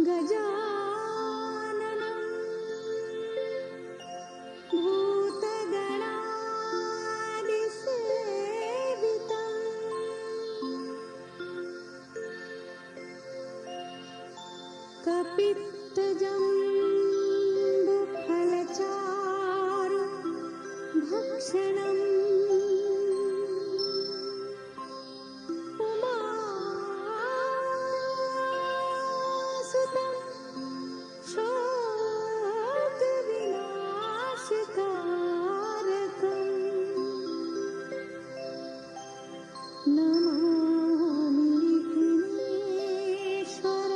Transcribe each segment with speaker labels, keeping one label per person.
Speaker 1: गजाननं भूतगणादिसेवितं कपित्तजम्बुफलचारु भक्षणम् उमासुतं शोकविनाशकारकम् नमामि विघ्नेश्वर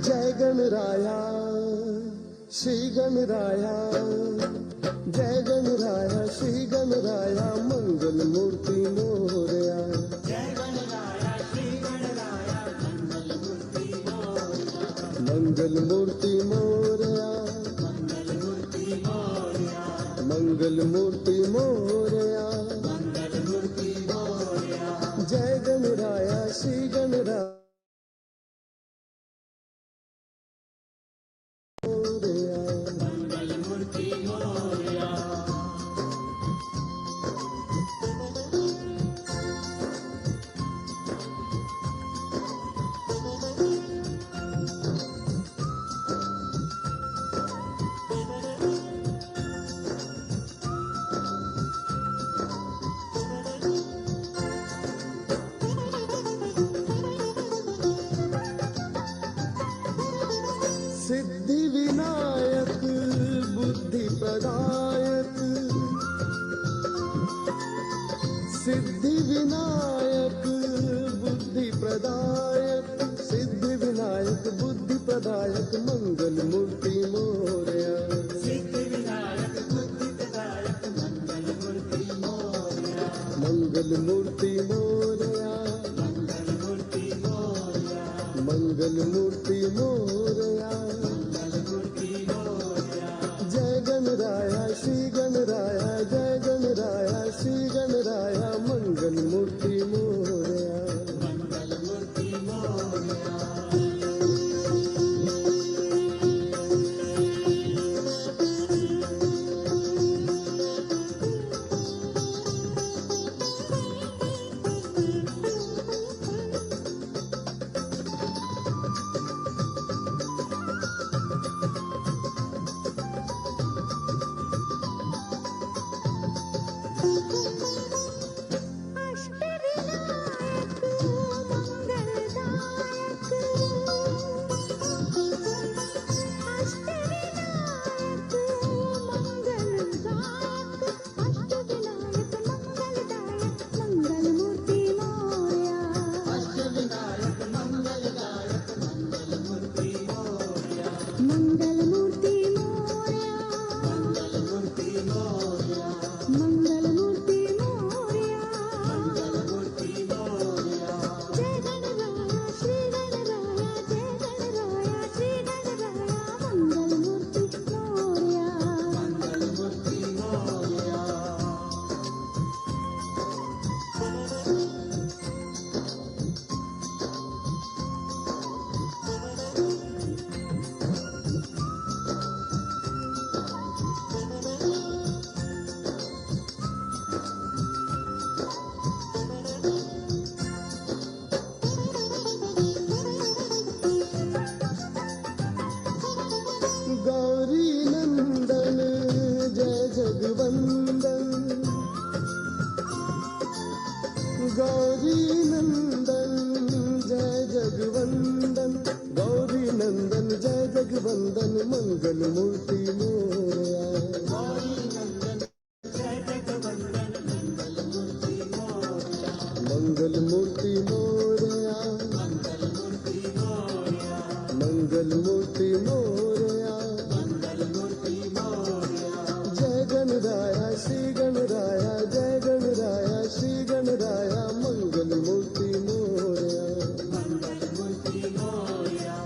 Speaker 2: जय गणराया श्री गणराया, जय गणराया श्री गणराया, मंगल मूर्ती मोरया।
Speaker 3: जय गणराया श्री गणराया, मंगल मूर्ती मोरया।
Speaker 2: मंगल मूर्ती मोरया,
Speaker 3: मंगल मूर्ती मोरया।
Speaker 2: मंगल मूर्ती मोरया,
Speaker 3: मंगल मूर्ती मोरया।
Speaker 2: जय गणराया श्री गणराया
Speaker 3: मंगल मूर्ती मोरया।
Speaker 2: सिद्धि विनायक बुद्धि प्रदायक, सिद्धि विनायक बुद्धि प्रदायक, सिद्धि विनायक बुद्धि प्रदायक, मंगल मूर्ति मोरया।
Speaker 3: सिद्धि विनायक बुद्धि प्रदायक, मंगल मूर्ती मोरया।
Speaker 2: मंगल मूर्ति मोरया,
Speaker 3: मंगल मूर्ती मोरया।
Speaker 2: मंगल मूर्ति मोरया।
Speaker 3: मंगल मूर्ती मोरया।
Speaker 2: जय गणराया श्री गणराया, जय गणराया श्री गणराया, मंगल मूर्ति मोरया।
Speaker 3: मंगल मूर्ती मोरया।
Speaker 2: जगवंदन मंगल मूर्ति मोरया
Speaker 3: गौरी नंदन जय जगवंदन मंगल मूर्ति मोरया
Speaker 2: मंगल मूर्ति मोरया
Speaker 3: मंगल मूर्ति मोरया
Speaker 2: मंगल मूर्ति मोरया
Speaker 3: मंगल मूर्ति मोरया
Speaker 2: जय गणराया श्री गणराया जय गणराया श्री गणराया मंगल मूर्ति मोरया
Speaker 3: मंगल मूर्ति Morya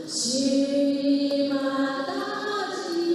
Speaker 4: Shri Mataji,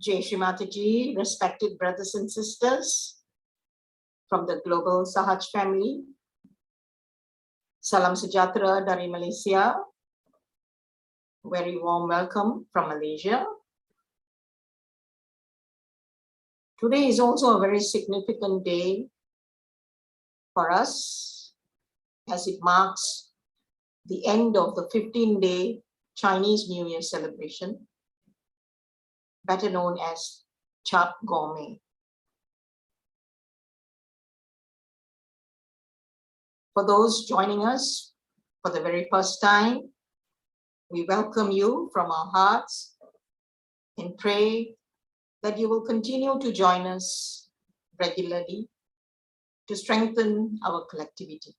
Speaker 4: Jai Shri Mataji, respected brothers and sisters from the global Sahaj family. Salam sejahtera dari Malaysia. Very warm welcome from Malaysia. Today is also a very significant day for us as it marks the end of the 15-day Chinese New Year celebration, better known as Chap Gourmet. For those joining us for the very first time, we welcome you from our hearts and pray that you will continue to join us regularly to strengthen our collectivity.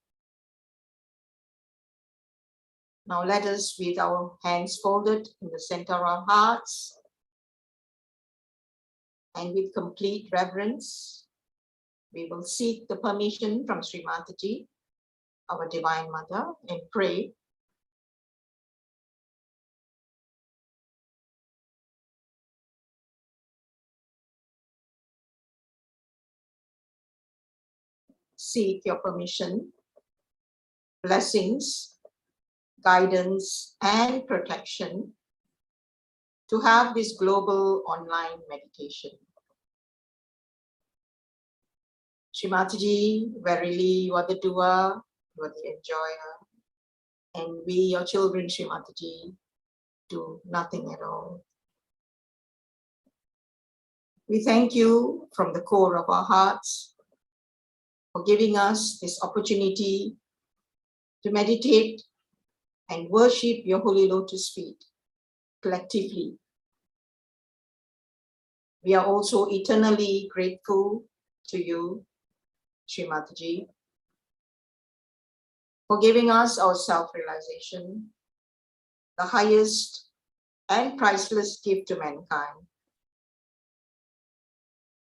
Speaker 4: Now let us, with our hands folded in the center of our hearts and with complete reverence, we will seek the permission from Shri Mataji, our Divine Mother, and pray. Seek your permission, blessings, guidance, and protection to have this global online meditation. Shri Mataji, verily you are the doer, you are the enjoyer, and we, your children, Shri Mataji, do nothing at all. We thank you from the core of our hearts for giving us this opportunity to meditate and worship your holy lotus feet collectively. We are also eternally grateful to you, Shri Mataji, for giving us our self-realization, the highest and priceless gift to mankind,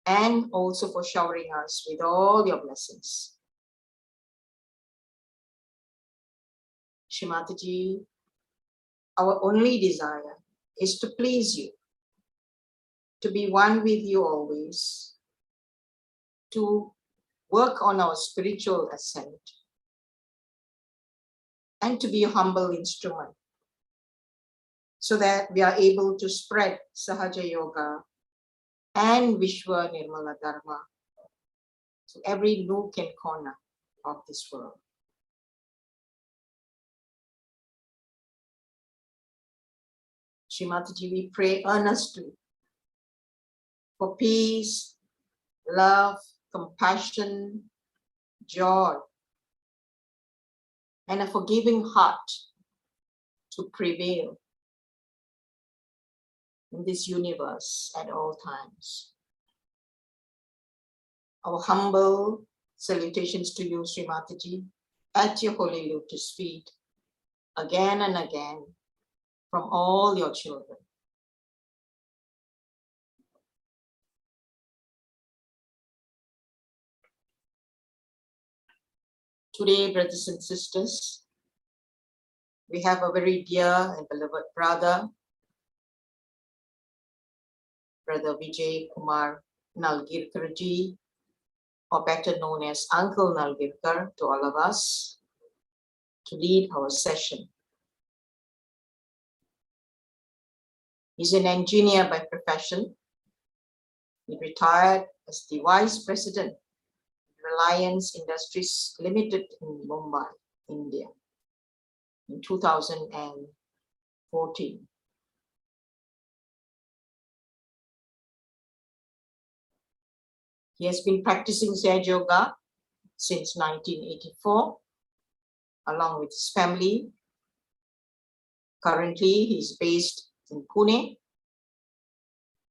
Speaker 4: and also for showering us with all your blessings. Shri Mataji, our only desire is to please you, to be one with you always, to work on our spiritual ascent, and to be a humble instrument so that we are able to spread Sahaja Yoga and Vishwa Nirmala Dharma to every nook and corner of this world. Shri Mataji, we pray earnestly for peace, love, compassion, joy, and a forgiving heart to prevail in this universe at all times. Our humble salutations to you, Shri Mataji, at your holy lotus feet, again and again, from all your children. Today, brothers and sisters, we have a very dear and beloved brother, Brother Vijay Kumar Nalgirkarji, or better known as Uncle Nalgirkar to all of us, to lead our session. He's an engineer by profession. He retired as the Vice President, Reliance Industries Limited in Mumbai, India, in 2014. He has been practicing Sahaja Yoga since 1984, along with his family. Currently, he is based in Pune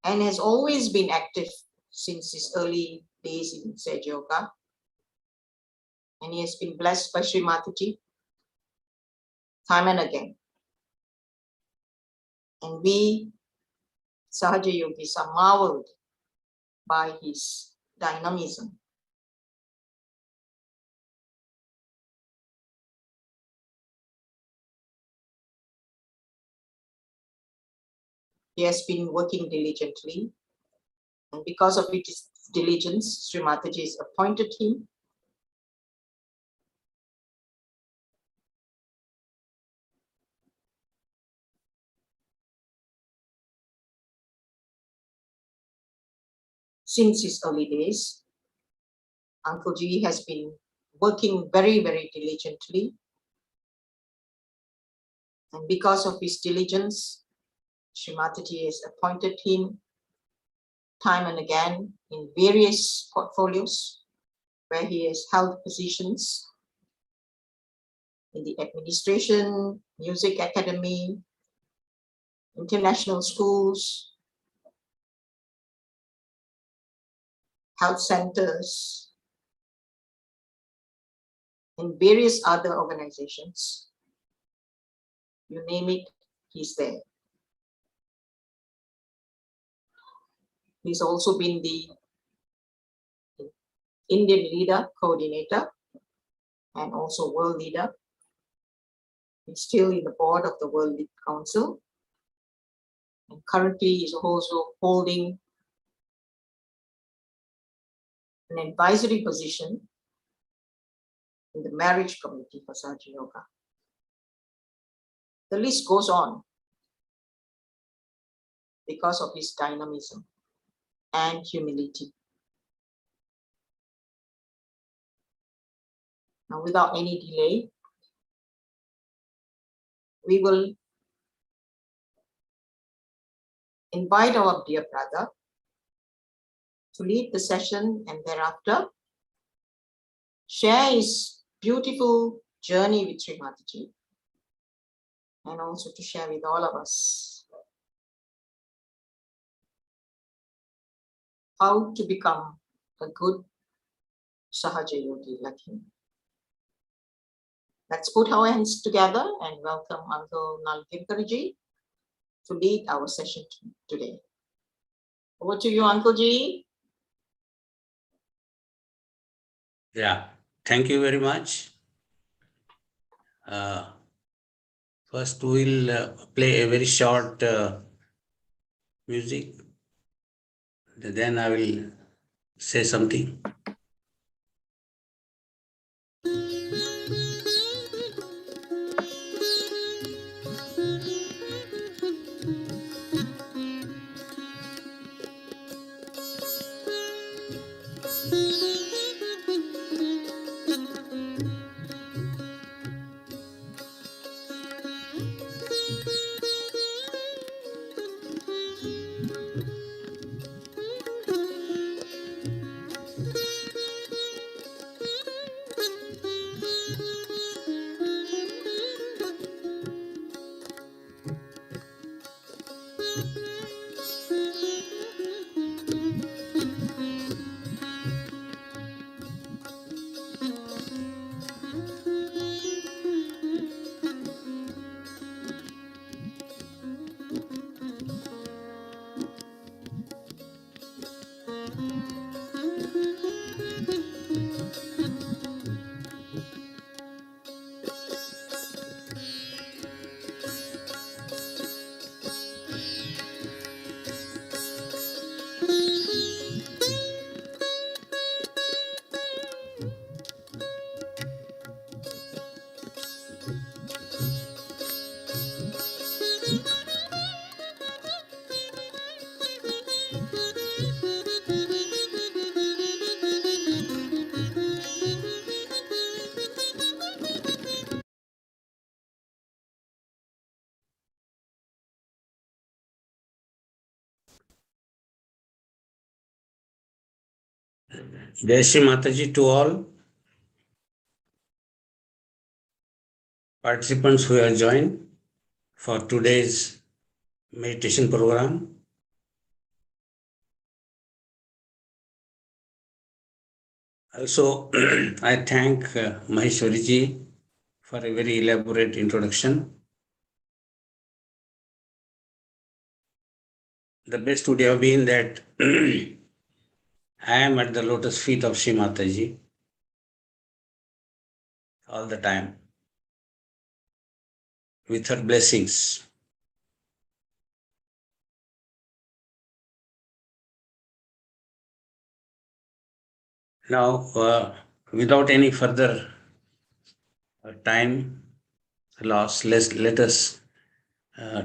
Speaker 4: and has always been active since his early days in Sahaja Yoga. And he has been blessed by Shri Mataji time and again. And we, Sahaja Yogis, are marveled by his dynamism. He has been working diligently, and because of his diligence, Shri Mataji has appointed him since his early days. Uncle Ji has been working very, very diligently. And because of his diligence, Shri Mataji has appointed him time and again in various portfolios where he has held positions in the administration, music academy, international schools, health centers, and various other organizations. You name it, he's there. He's also been the Indian leader, coordinator, and also world leader. He's still in the board of the World League Council. And currently he's also holding an advisory position in the marriage committee for Sahaja Yoga. The list goes on because of his dynamism and humility. Now, without any delay, we will invite our dear brother to lead the session and thereafter share his beautiful journey with Shri Mataji and also to share with all of us how to become a good Sahaja Yogi like him. Let's put our hands together and welcome Uncle Nalgirkarji to lead our session today. Over to you, Uncle Ji.
Speaker 5: Yeah, thank you very much. First, we will play a very short music. Then I will say something. Jai Shri Mataji to all participants who have joined for today's meditation program. Also, I thank Maheshwari ji for a very elaborate introduction. The best would have been that I am at the lotus feet of Shri Mataji all the time with her blessings. Now, without any further time loss, let us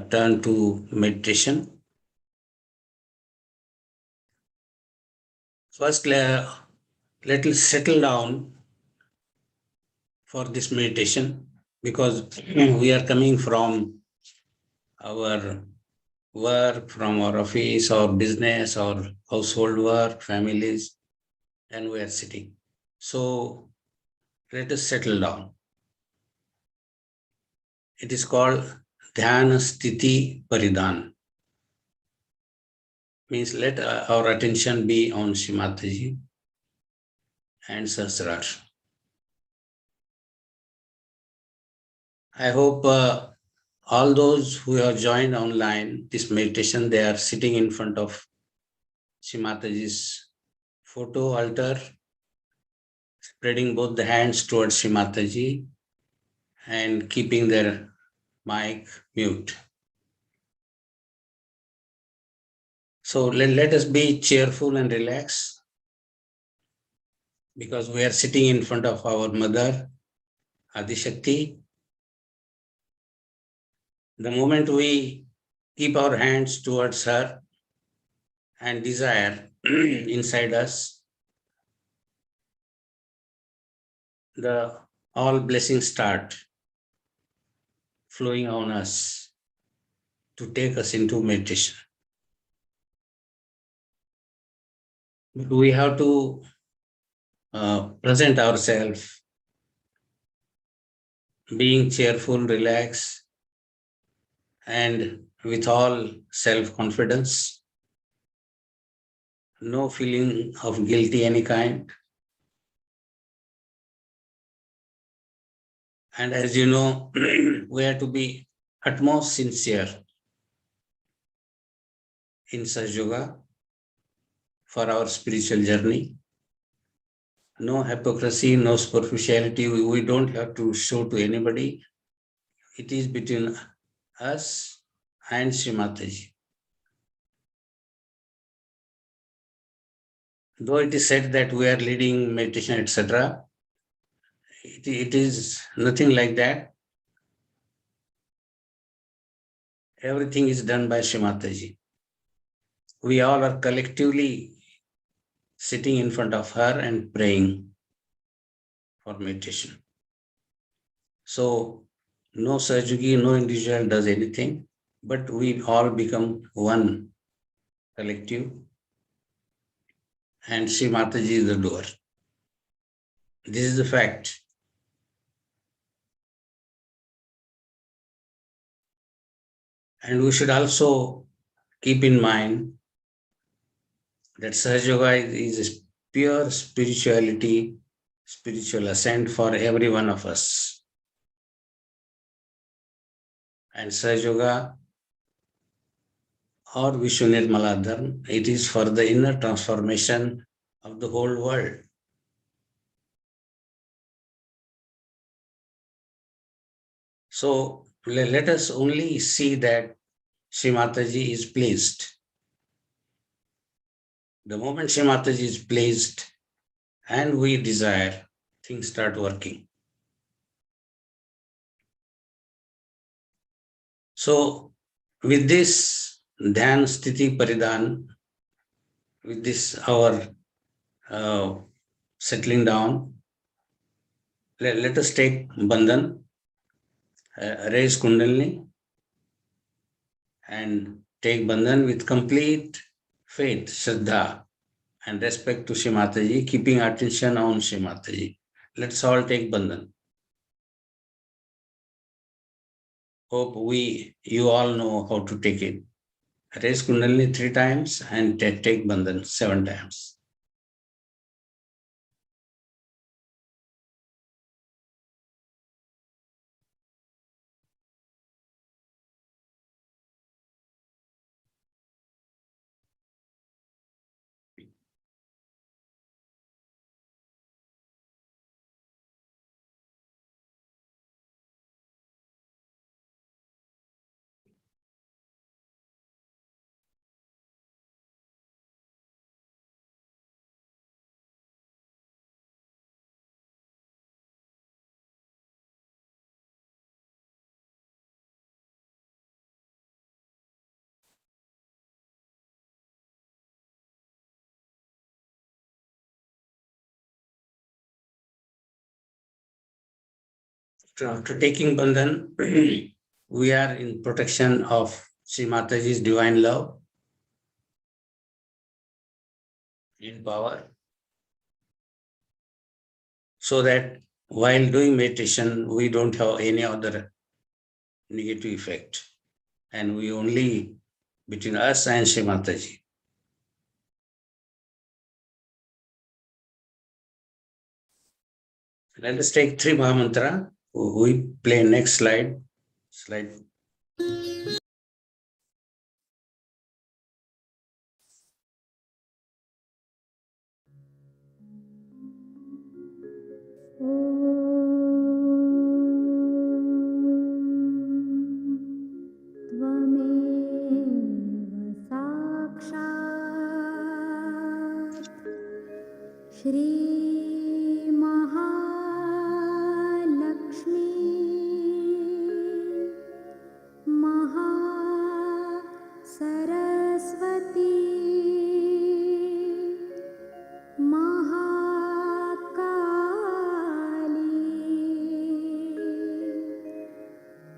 Speaker 5: turn to meditation. First, let us settle down for this meditation because we are coming from our work, from our office or business or household work, families, and we are sitting. So let us settle down. It is called dhyana sthiti paridan. Means let our attention be on Shri Mataji and Sahasrara. I hope all those who have joined online this meditation, they are sitting in front of Shri Mataji's photo altar, spreading both the hands towards Shri Mataji and keeping their mic mute. So let us be cheerful and relaxed because we are sitting in front of our mother, Adishakti. The moment we keep our hands towards her and desire inside us, the all blessings start flowing on us to take us into meditation. We have to present ourselves being cheerful, relaxed, and with all self-confidence, no feeling of guilty any kind. And as you know, we have to be utmost sincere in Sahaja Yoga for our spiritual journey. No hypocrisy, no superficiality. We don't have to show to anybody. It is between us and Shri Mataji. Though it is said that we are leading meditation, etc., it is nothing like that. Everything is done by Shri Mataji. We all are collectively sitting in front of her and praying for meditation. So, no Sahaja, no individual does anything, but we all become one collective, and Shri Mataji is the doer. This is the fact. And we should also keep in mind that Sahaja Yoga is pure spirituality, spiritual ascent for every one of us. And Sahaja Yoga or Vishwanirmala Dharma, it is for the inner transformation of the whole world. So let us only see that Shri Mataji is pleased. The moment Shri Mataji is pleased and we desire, things start working. So with this Dhyan Sthiti Paridan, with this our settling down, let us take Bandhan, raise Kundalini, and take Bandhan with complete faith, Shraddha, and respect to Shri Mataji, keeping attention on Shri Mataji. Let's all take bandhan. Hope you all know how to take it. Raise Kundalini 3 times and take bandhan 7 times. After taking bandhan, we are in protection of Shri Mataji's divine love, in power, so that while doing meditation, we don't have any other negative effect, and we only between us and Shri Mataji. Let us take 3 Mahamantra. We play next slide.
Speaker 1: त्वमेव साक्षात् श्री महालक्ष्मी महासरस्वती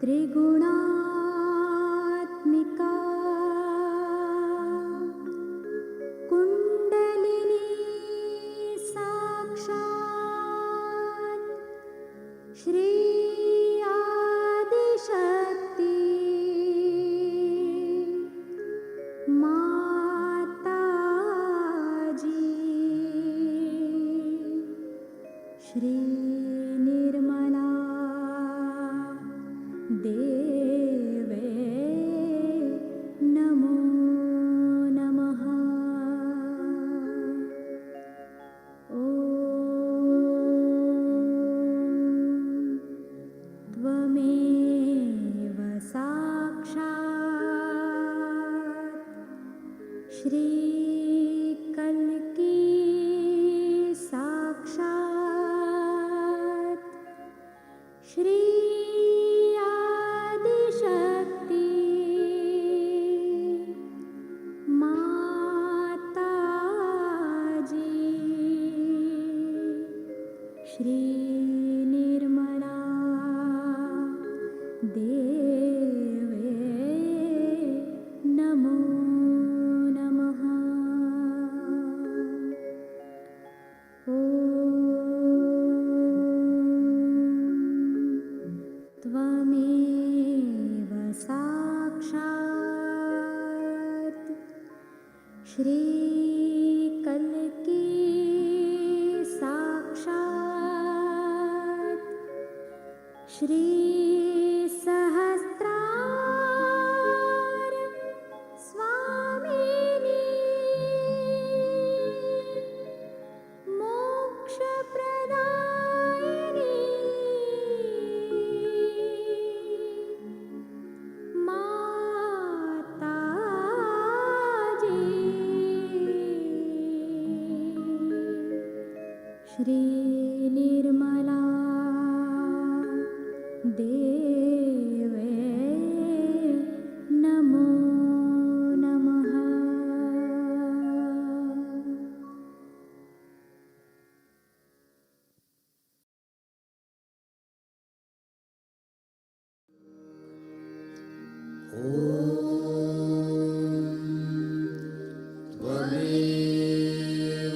Speaker 1: त्रिगुणात्मिका कुण्डलिनी साक्षात् श्री आदिशक्ति माताजी श्री निर्मला देवे नमो नमः। ॐ त्वमेव साक्षात् श्री कल्की साक्षात् श्री आदिशक्ति माताजी श्री निर्मला देवे नमो नमः। ॐ त्वमेव साक्षात् श्री कल्की साक्षात् श्री सहस्रार स्वामिनी मोक्षप्रदायिनी माताजी श्री निर्मला देवे नमो नमः।
Speaker 3: त्वमेव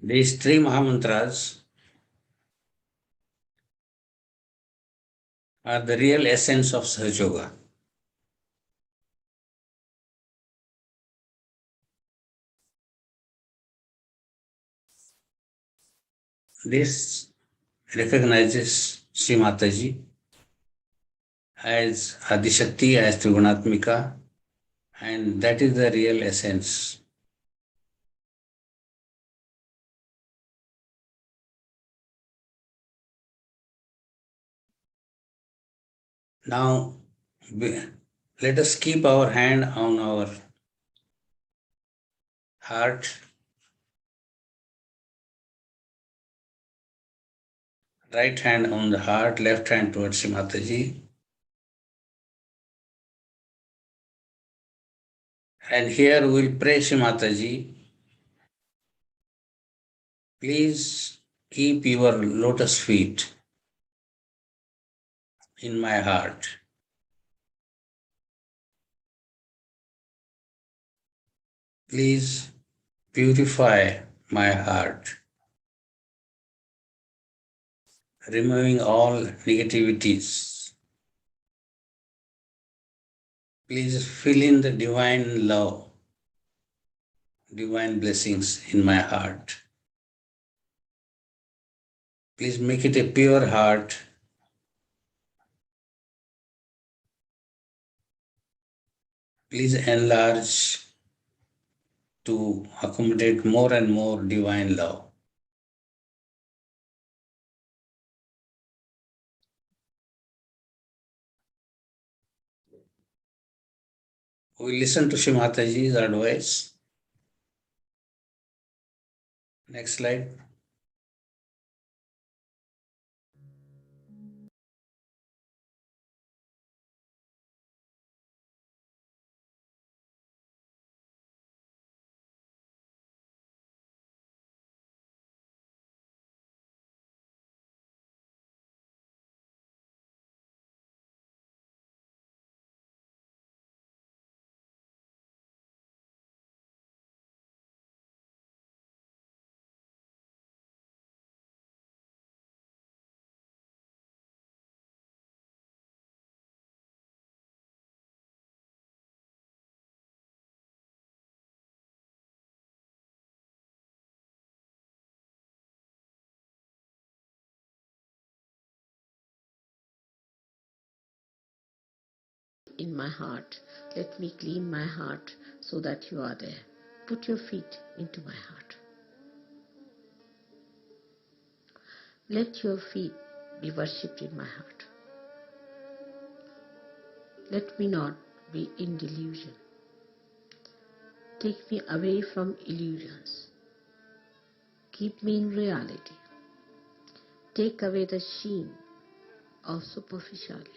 Speaker 5: These three Mahamantras are the real essence of Sahaja Yoga. This recognizes Shri Mataji as Adishakti, as Trigunatmika, and that is the real essence. Now, let us keep our hand on our heart, right hand on the heart, left hand towards Shri Mataji. And here we will pray Shri Mataji. Please keep your lotus feet in my heart. Please purify my heart, removing all negativities. Please fill in the divine love, divine blessings in my heart. Please make it a pure heart. Please enlarge to accommodate more and more divine love. We listen to Shri Mataji's advice. Next slide.
Speaker 6: In my heart. Let me clean my heart so that you are there. Put your feet into my heart. Let your feet be worshipped in my heart. Let me not be in delusion. Take me away from illusions. Keep me in reality. Take away the sheen of superficiality.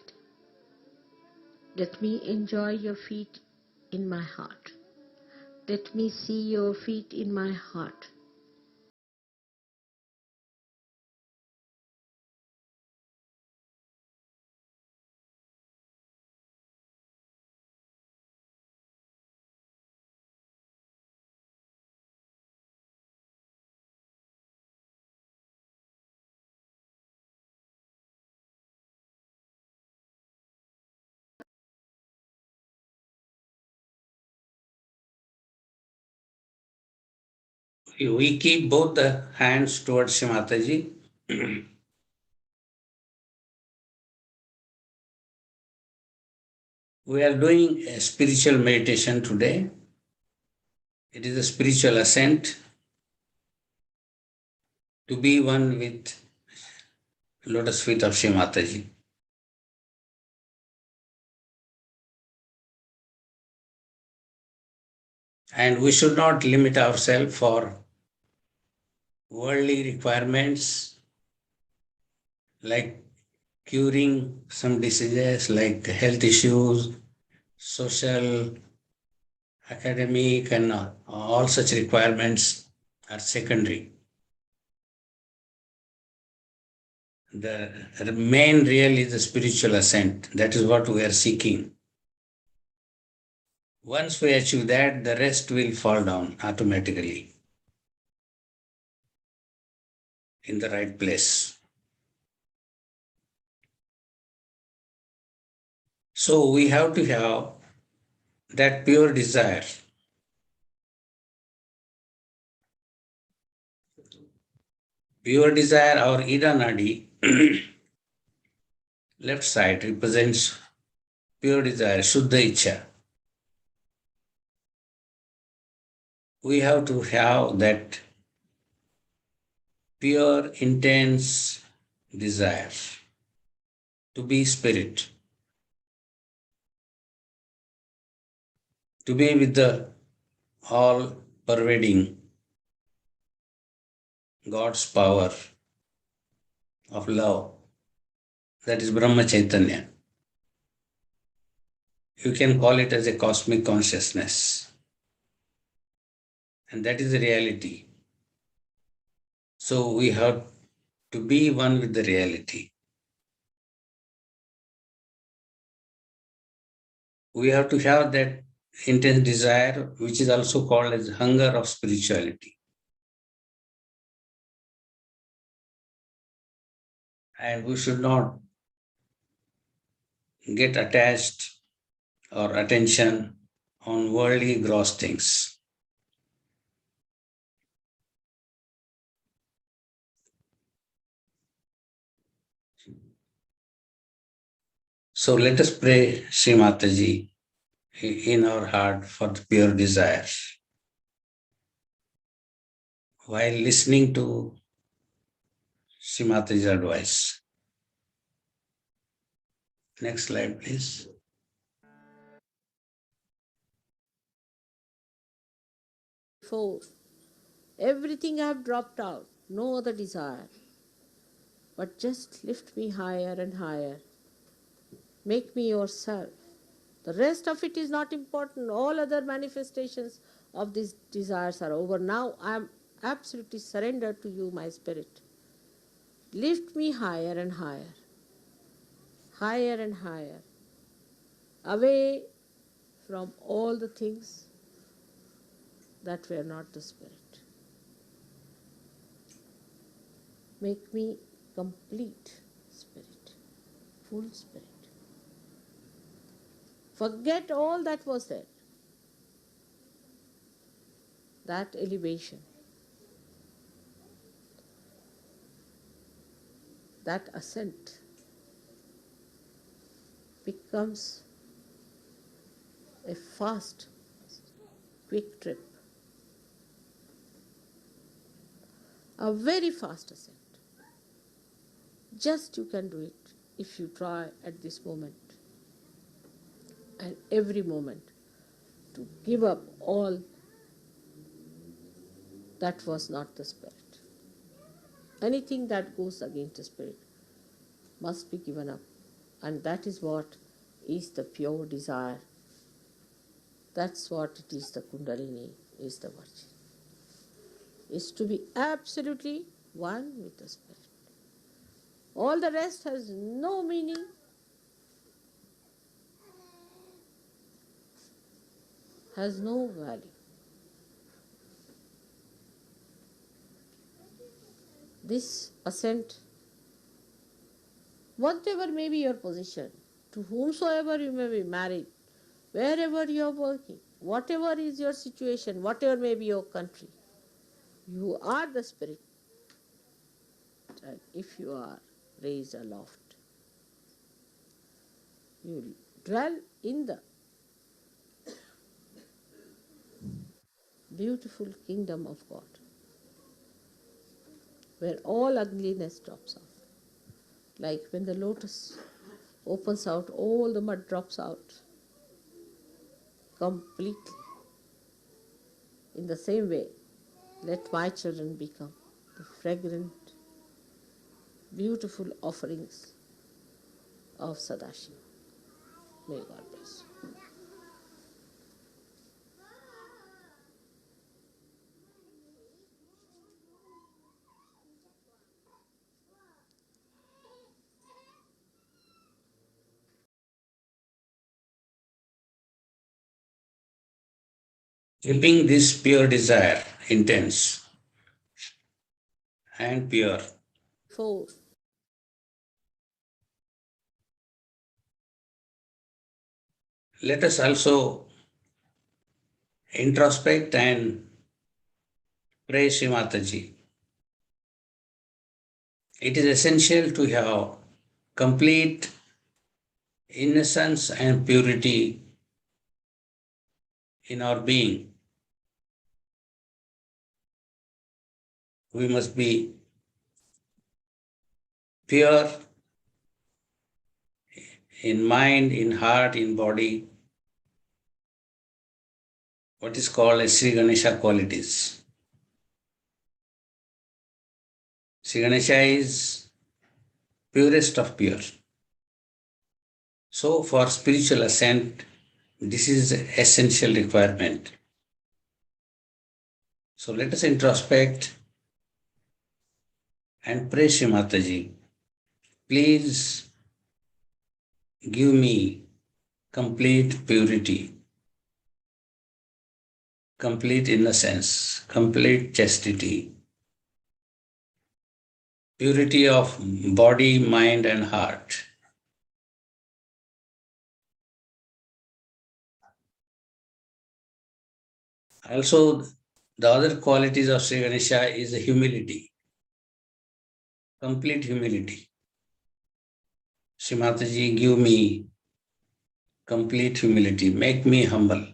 Speaker 6: Let me enjoy your feet in my heart. Let me see your feet in my heart.
Speaker 5: We keep both the hands towards Shri Mataji. We are doing a spiritual meditation today. It is a spiritual ascent to be one with lotus feet of Shri Mataji. And we should not limit ourselves for worldly requirements like curing some diseases like health issues, social, academic, and all such requirements are secondary. The main real is the spiritual ascent. That is what we are seeking. Once we achieve that, the rest will fall down automatically. in the right place. So we have to have that pure desire. Pure desire or Ida Nadi, left side represents pure desire, Shuddha Ichha. We have to have that pure, intense desire to be spirit, to be with the all pervading God's power of love. That is Brahma Chaitanya. You can call it as a cosmic consciousness. And that is the reality. So we have to be one with the reality. We have to have that intense desire, which is also called as hunger of spirituality. And we should not get attached or attention on worldly gross things. So let us pray Shri Mataji in our heart for the pure desire. While listening to Shri Mataji's advice. Next slide, please.
Speaker 6: Before, everything I have dropped out, no other desire, but just lift me higher and higher. Make me yourself. The rest of it is not important. All other manifestations of these desires are over. Now I am absolutely surrendered to you, my spirit. Lift me higher and higher, higher and higher, away from all the things that were not the spirit. Make me complete spirit, full spirit. Forget all that was there. That elevation, that ascent becomes a fast, quick trip, a very fast ascent. Just you can do it if you try at this moment and every moment to give up all that was not the spirit. Anything that goes against the spirit must be given up, and that is what is the pure desire. That's what it is, the Kundalini is the virgin. Is to be absolutely one with the spirit. All the rest has no meaning, has no value. This ascent, whatever may be your position, to whomsoever you may be married, wherever you are working, whatever is your situation, whatever may be your country, you are the spirit. And if you are raised aloft, you dwell in the beautiful kingdom of God, where all ugliness drops off. Like when the lotus opens out, all the mud drops out completely. In the same way, let my children become the fragrant, beautiful offerings of Sadashiva. May God bless you.
Speaker 5: Keeping this pure desire intense and pure.
Speaker 6: 4.
Speaker 5: Let us also introspect and pray Shri Mataji. It is essential to have complete innocence and purity in our being. We must be pure in mind, in heart, in body, what is called as Sri Ganesha qualities. Sri Ganesha is purest of pure. So for spiritual ascent, this is an essential requirement. So let us introspect and pray Shri Mataji. Please give me complete purity, complete innocence, complete chastity, purity of body, mind, and heart. Also, the other qualities of Sri Ganesha is humility, complete humility. Shri Mataji, give me complete humility, make me humble,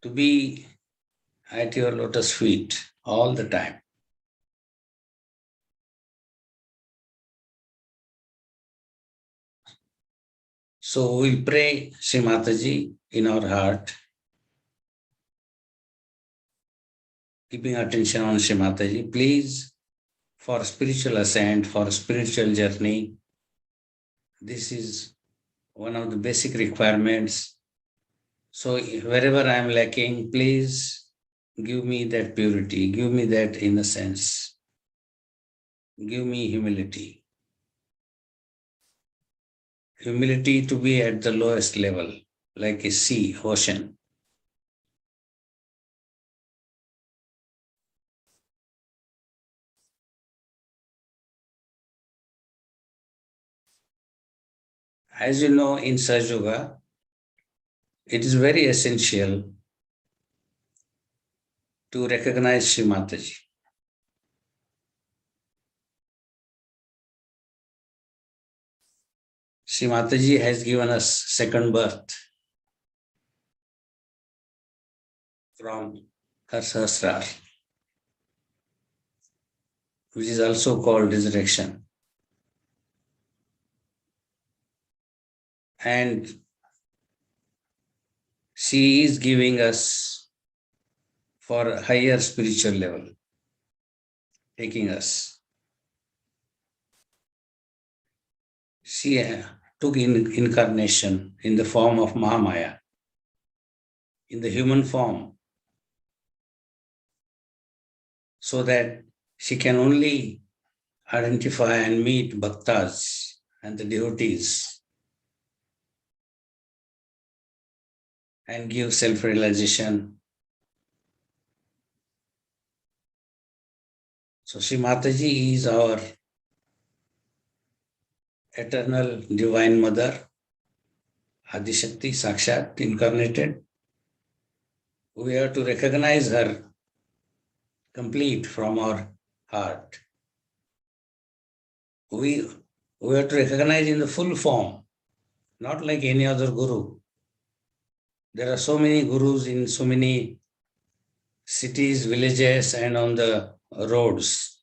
Speaker 5: to be at your lotus feet all the time. So we pray Shri Mataji in our heart, keeping attention on Shri Mataji. Please, for spiritual ascent, for spiritual journey, this is one of the basic requirements. So wherever I am lacking, please give me that purity, give me that innocence, give me humility. Humility to be at the lowest level, like a sea, ocean. As you know, in Sahaja Yoga, it is very essential to recognize Shri Mataji. Shri Mataji has given us second birth from her Sahasrar, which is also called resurrection. And she is giving us for a higher spiritual level, taking us. She took incarnation in the form of Mahamaya, in the human form, so that she can only identify and meet bhaktas and the devotees and give self-realization. So Shri Mataji is our eternal divine mother, Adishakti, Sakshat, incarnated. We have to recognize her complete from our heart. We have to recognize in the full form, not like any other guru. There are so many gurus in so many cities, villages, and on the roads.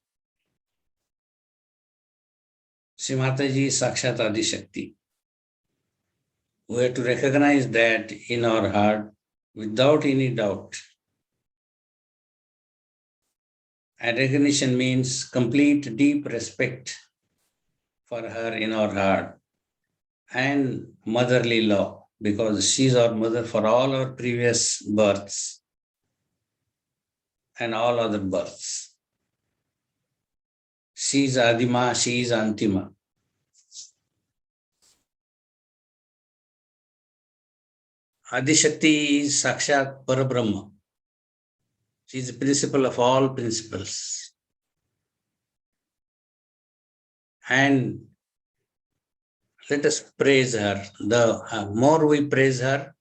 Speaker 5: Shri Mataji is Sakshat Adishakti. We have to recognize that in our heart without any doubt. And recognition means complete deep respect for her in our heart and motherly love, because she is our mother for all our previous births and all other births. She is Adima, she is Antima. Adishakti is Sakshat Parabrahma. She is the principle of all principles. And let us praise her. The more we praise her,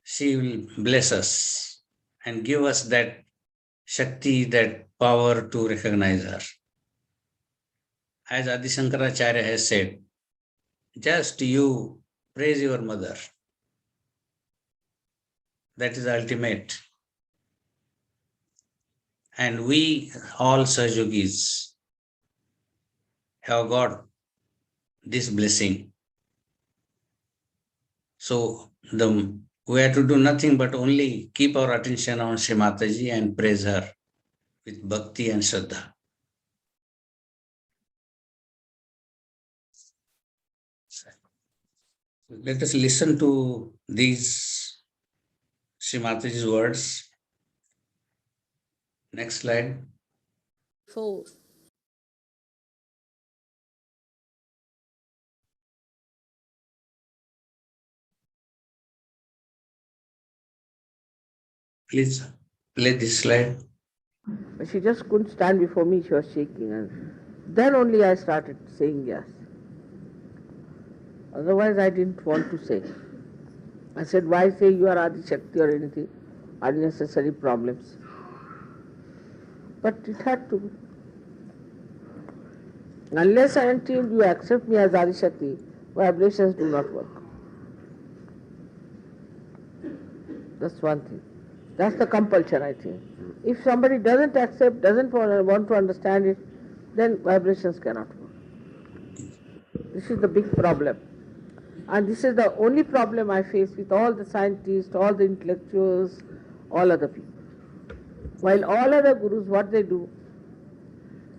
Speaker 5: she will bless us and give us that Shakti, that power to recognize her. As Adi Shankaracharya has said, just you praise your mother. That is ultimate. And we all Sahajis have got this blessing. So we have to do nothing but only keep our attention on Shri Mataji and praise her with bhakti and shraddha. Let us listen to these Shri Mataji's words. Next slide.
Speaker 6: 4.
Speaker 5: Please play this slide.
Speaker 6: But she just couldn't stand before me, she was shaking. And then only I started saying yes. Otherwise I didn't want to say. I said, why say you are Adi Shakti or anything? Unnecessary problems. But it had to be. Unless and until you accept me as Adi Shakti, vibrations do not work. That's one thing. That's the compulsion, I think. If somebody doesn't accept, doesn't want to understand it, then vibrations cannot work. This is the big problem. And this is the only problem I face with all the scientists, all the intellectuals, all other people. While all other gurus, what they do,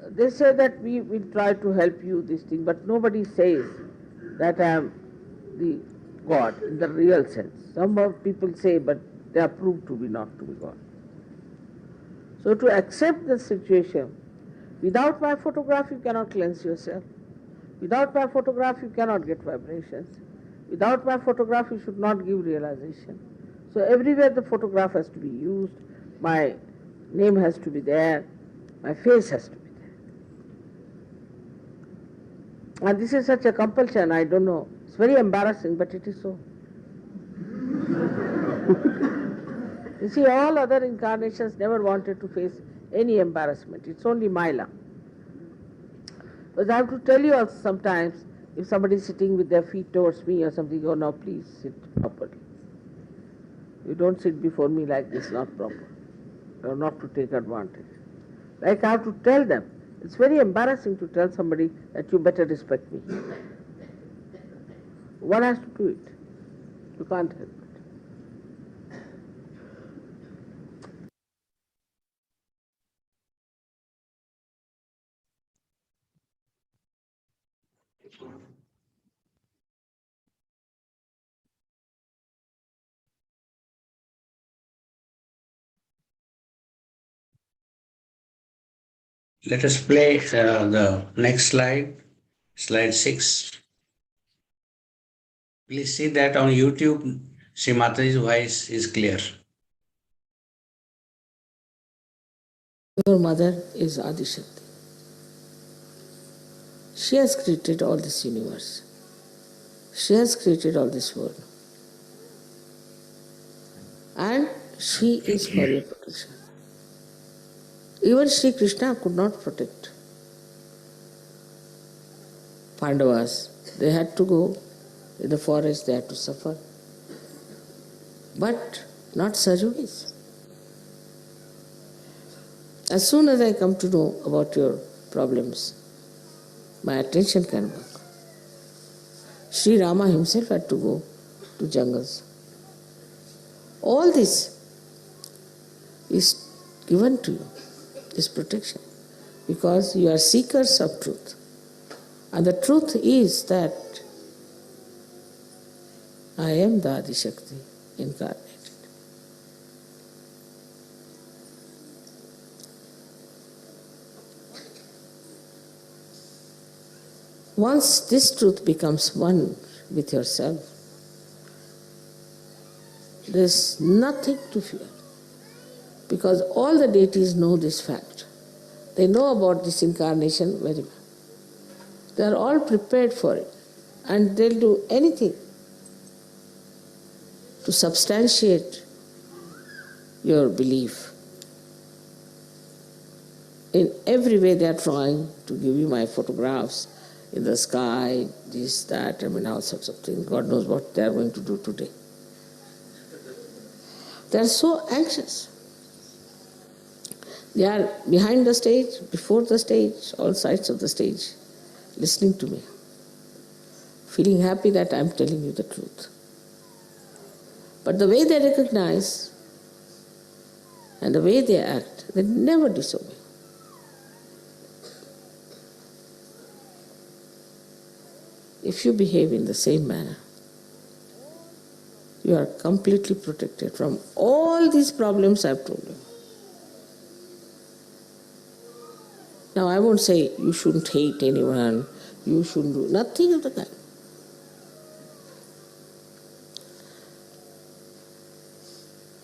Speaker 6: they say that we will try to help you this thing, but nobody says that I am the God in the real sense. Some of people say, but they are proved to be not to be God. So to accept the situation, without my photograph you cannot cleanse yourself. Without my photograph you cannot get vibrations. Without my photograph you should not give realization. So everywhere the photograph has to be used, my name has to be there, my face has to be there. And this is such a compulsion, I don't know. It's very embarrassing, but it is so. You see, all other incarnations never wanted to face any embarrassment. It's only my luck. Because I have to tell you also sometimes, if somebody is sitting with their feet towards me or something, oh no, please sit properly. You don't sit before me like this, not proper. Or not to take advantage. Like I have to tell them. It's very embarrassing to tell somebody that you better respect me. One has to do it. You can't help it.
Speaker 5: Let us play the next slide, slide 6. Please see that on YouTube, Shri Mataji's voice is clear.
Speaker 6: Your mother is Adi Shakti. She has created all this universe. She has created all this world. And she is for your protection. Even Sri Krishna could not protect Pandavas. They had to go in the forest, they had to suffer. But not Sahajis. As soon as I come to know about your problems, my attention can work. Sri Rama himself had to go to jungles. All this is given to you, this protection, because you are seekers of truth. And the truth is that I am the Adi Shakti incarnated. Once this truth becomes one with yourself, there is nothing to fear, because all the deities know this fact. They know about this incarnation very well. They are all prepared for it, and they'll do anything to substantiate your belief. In every way they are trying to give you my photographs in the sky, this, that, all sorts of things. God knows what they are going to do today. They are so anxious. They are behind the stage, before the stage, all sides of the stage, listening to me, feeling happy that I am telling you the truth. But the way they recognize and the way they act, they never disobey. If you behave in the same manner, you are completely protected from all these problems I have told you. Now I won't say you shouldn't hate anyone, you shouldn't do nothing of the kind.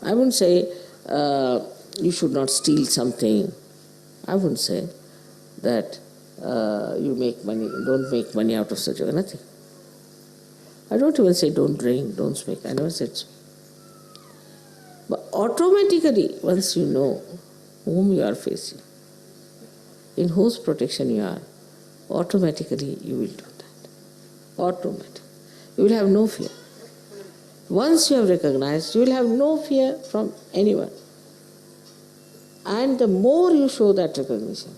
Speaker 6: I wouldn't say you should not steal something. I wouldn't say that you make money, don't make money out of such a nothing. I don't even say don't drink, don't smoke. I never said so. But automatically, once you know whom you are facing, in whose protection you are, automatically you will do that. Automatically. You will have no fear. Once you have recognized, you will have no fear from anyone. And the more you show that recognition,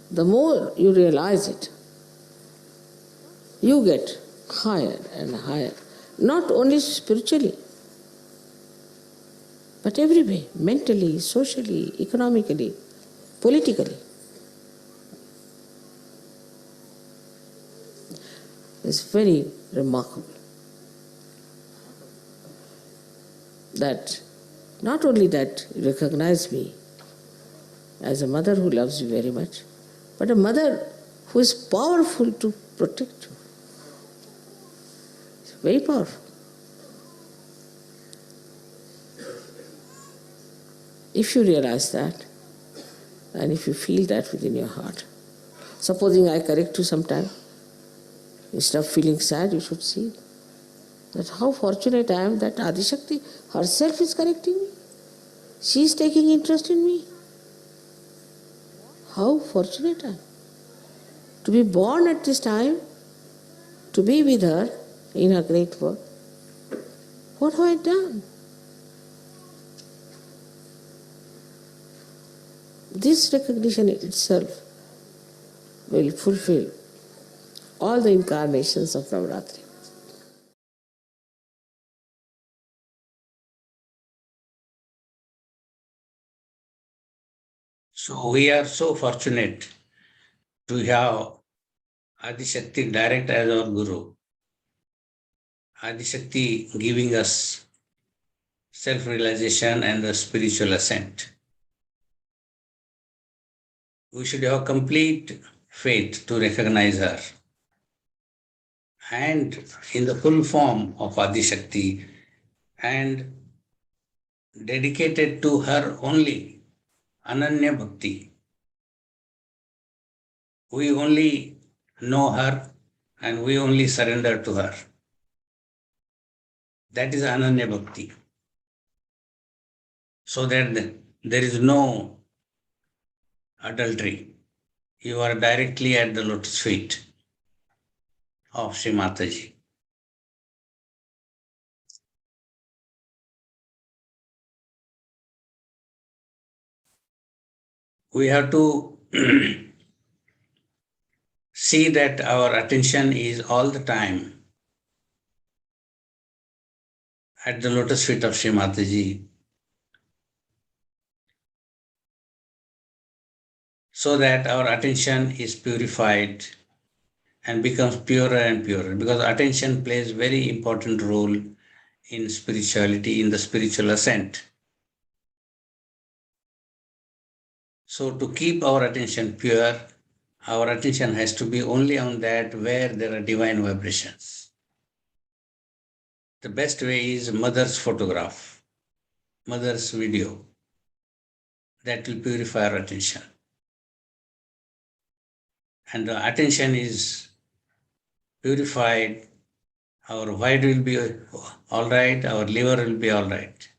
Speaker 6: the more you realize it, you get higher and higher. Not only spiritually, but every way, mentally, socially, economically, politically. It's very remarkable that not only that you recognize me as a mother who loves you very much, but a mother who is powerful to protect you. It's very powerful. If you realize that, and if you feel that within your heart, supposing I correct you sometime, instead of feeling sad, you should see that how fortunate I am that Adishakti herself is correcting me. She is taking interest in me. How fortunate I am to be born at this time, to be with her in her great work. What have I done? This recognition itself will fulfill all the incarnations of Navaratri.
Speaker 5: So we are so fortunate to have Adishakti direct as our Guru. Adishakti giving us self-realization and the spiritual ascent. We should have complete faith to recognize her. And in the full form of Adishakti and dedicated to her only, Ananya Bhakti. We only know her and we only surrender to her. That is Ananya Bhakti. So that there is no adultery. You are directly at the lotus feet of Shri Mataji. We have to see that our attention is all the time at the lotus feet of Shri Mataji, so that our attention is purified and becomes purer and purer, because attention plays very important role in spirituality, in the spiritual ascent. So to keep our attention pure, our attention has to be only on that where there are divine vibrations. The best way is mother's photograph, mother's video. That will purify our attention. and the attention is purified, our white will be all right, our liver will be all right.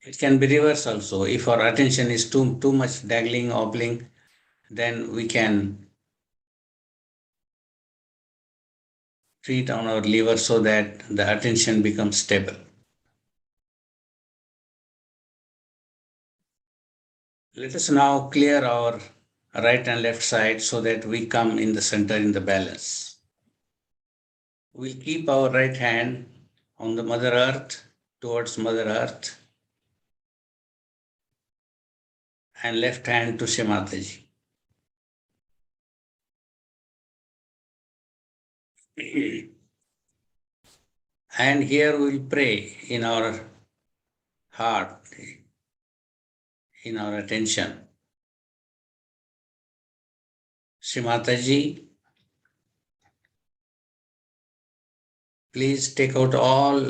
Speaker 5: It can be reverse also. If our attention is too much dangling, obbling, then we can treat on our liver so that the attention becomes stable. Let us now clear our right and left side so that we come in the center in the balance. We'll keep our right hand on the Mother Earth, towards Mother Earth, and left hand to Shri Mataji. And here we'll pray in our heart, in our attention. Shri Mataji, please take out all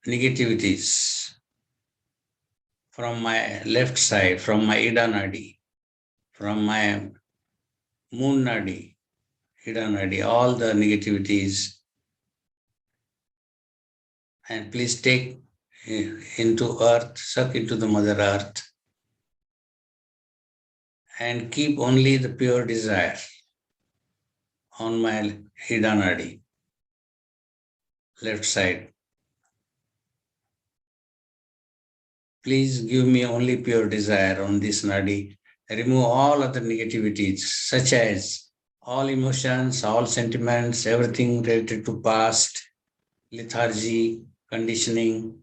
Speaker 5: negativities from my left side, from my Ida Nadi, from my Moon Nadi, Ida Nadi, all the negativities. And please take into earth, suck into the Mother Earth, and keep only the pure desire on my Ida Nadi, left side. Please give me only pure desire on this Nadi. Remove all other negativities, such as all emotions, all sentiments, everything related to past, lethargy, conditioning,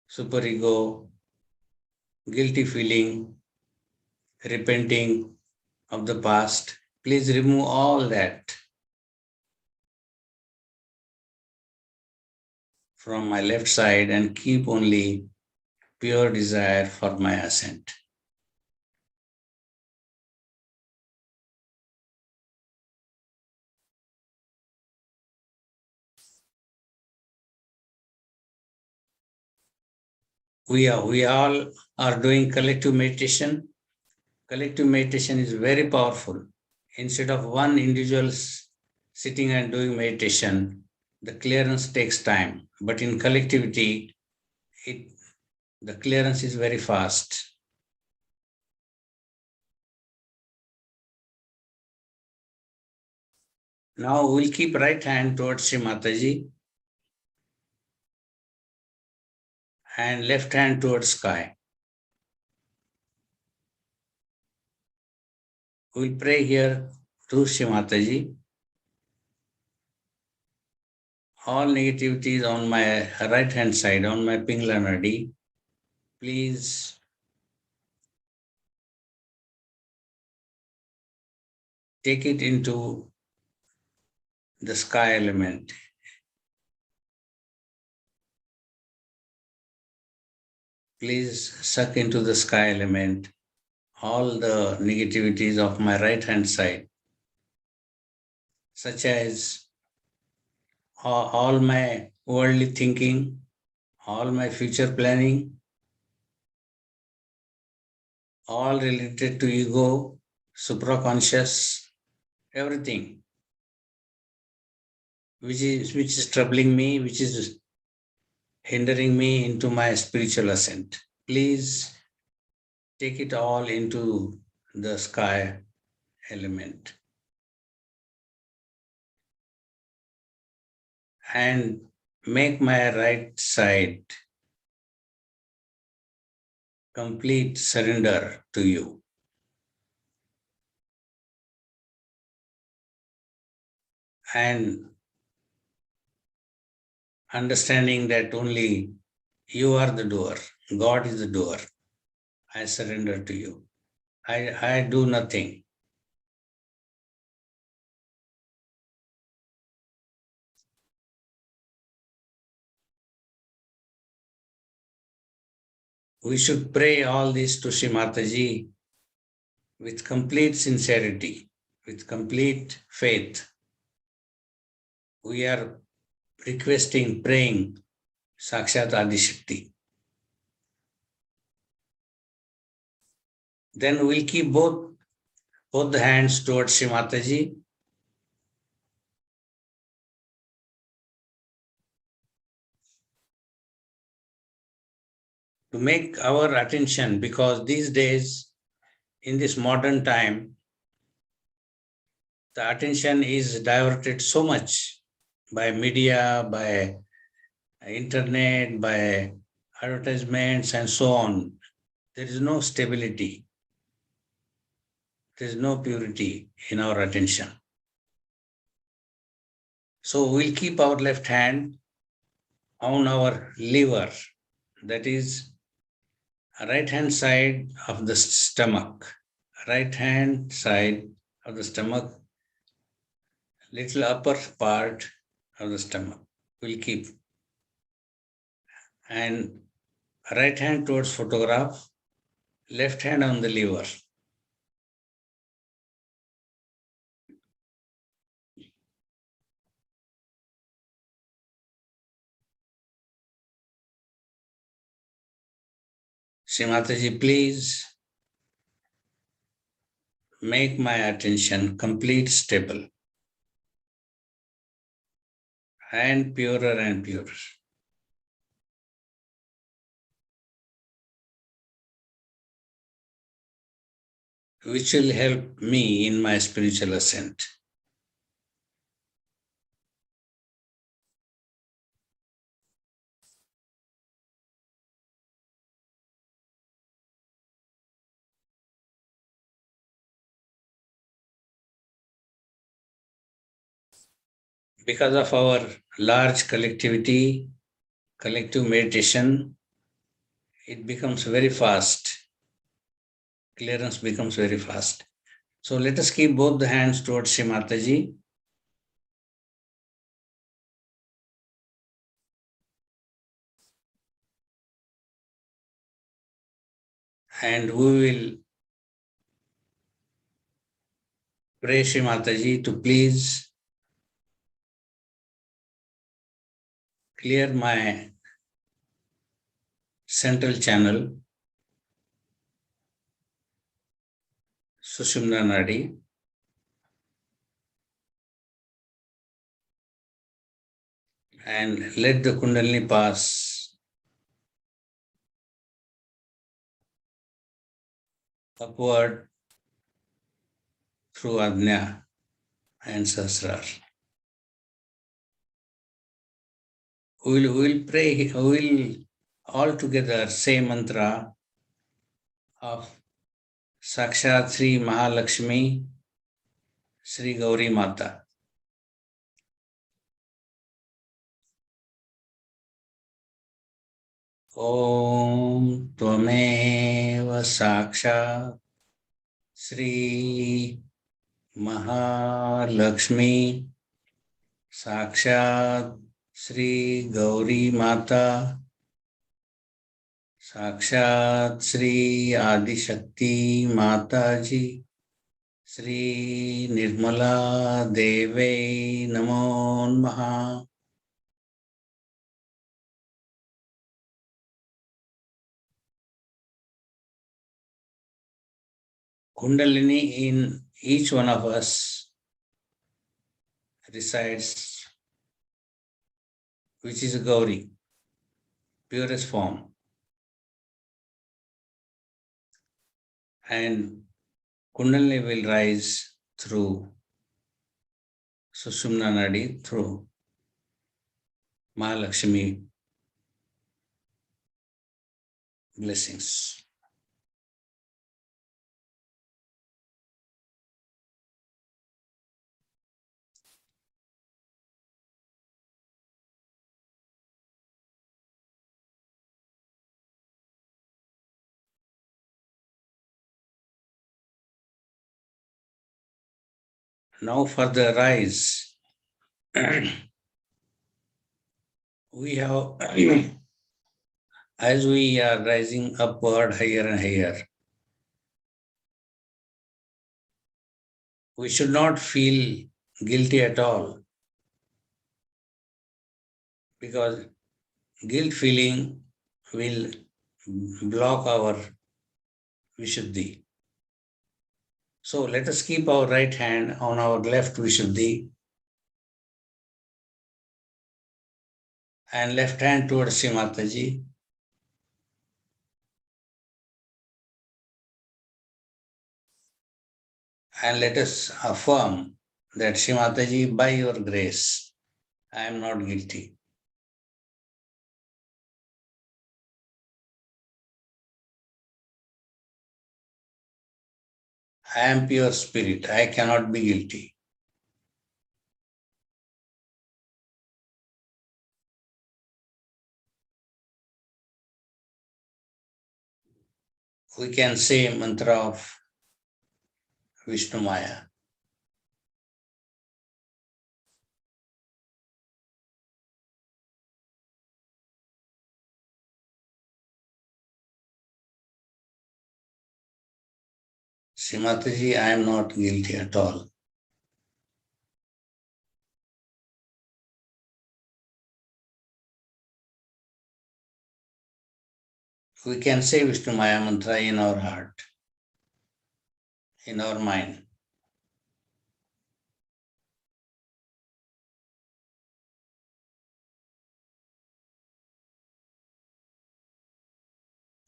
Speaker 5: superego, guilty feeling, repenting of the past. Please remove all that from my left side and keep only pure desire for my ascent. We all are doing collective meditation. Collective meditation is very powerful. Instead of one individual sitting and doing meditation, the clearance takes time. But in collectivity, the clearance is very fast. Now we'll keep right hand towards Shri Mataji and left hand towards sky. We'll pray here to Shri Mataji. All negativities on my right hand side, on my Pingla Nadi, please take it into the sky element. Please suck into the sky element all the negativities of my right hand side, such as all my worldly thinking, all my future planning, all related to ego, supraconscious, everything which is troubling me, which is hindering me into my spiritual ascent. Please take it all into the sky element. And make my right side complete surrender to you. And understanding that only you are the doer, God is the doer. I surrender to you. I do nothing. We should pray all this to Shri Mataji with complete sincerity, with complete faith. We are requesting, praying Sakshat Adi Shakti. Then we'll keep both the hands towards Shri Mataji. To make our attention, because these days, in this modern time, the attention is diverted so much by media, by internet, by advertisements, and so on. There is no stability. There is no purity in our attention. So we'll keep our left hand on our liver, that is right hand side of the stomach, right hand side of the stomach, little upper part of the stomach. We'll keep. And right hand towards photograph, left hand on the liver. Shri Mataji, please make my attention complete, stable, and purer and purer. Which will help me in my spiritual ascent. Because of our large collectivity, collective meditation, it becomes very fast. Clearance becomes very fast. So let us keep both the hands towards Shri Mataji. And we will pray Shri Mataji to please clear my central channel, Sushumna Nadi, and let the Kundalini pass upward through Agnya and Sahasrar. We'll pray, we'll all together say mantra of Sakshat Sri Mahalakshmi, Sri Gauri Mata. Om Tvameva Sakshat Sri Mahalakshmi Sakshat Sri Gauri Mata Sakshat Sri Adi Shakti Mataji Sri Nirmala Deve Namo Namaha. Kundalini in each one of us resides, which is a Gauri, purest form. And Kundalini will rise through Sushumna Nadi, through Mahalakshmi blessings. Now for the rise, we have, as we are rising upward higher and higher, we should not feel guilty at all, because guilt feeling will block our Vishuddhi. So let us keep our right hand on our left Vishuddhi and left hand towards Shri Mataji. And let us affirm that Shri Mataji, by your grace, I am not guilty. I am pure spirit. I cannot be guilty. We can say mantra of Vishnu Maya. Shri Mataji, I am not guilty at all. We can say Vishnu Maya mantra in our heart, in our mind.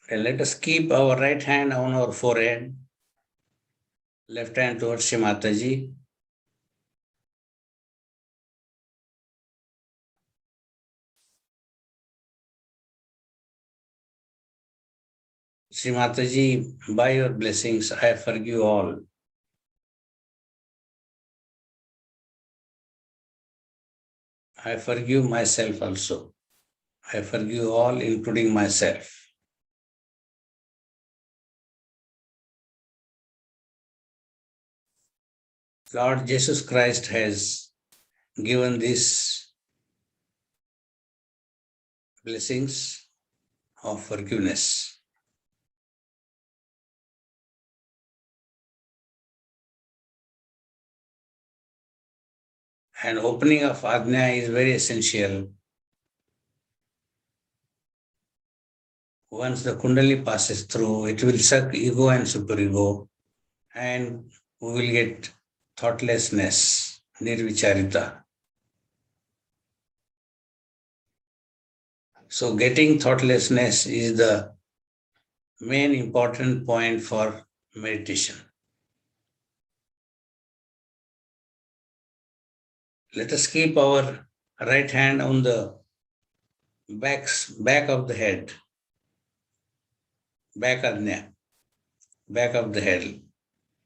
Speaker 5: And let us keep our right hand on our forehead, left hand towards Shri Mataji. Shri Mataji, by your blessings, I forgive all. I forgive myself also. I forgive all, including myself. Lord Jesus Christ has given these blessings of forgiveness. And opening of Agnya is very essential. Once the Kundalini passes through, it will suck ego and superego, and we will get thoughtlessness, nirvicharita. So getting thoughtlessness is the main important point for meditation. Let us keep our right hand on the back of the head, back Agnya, back of the head,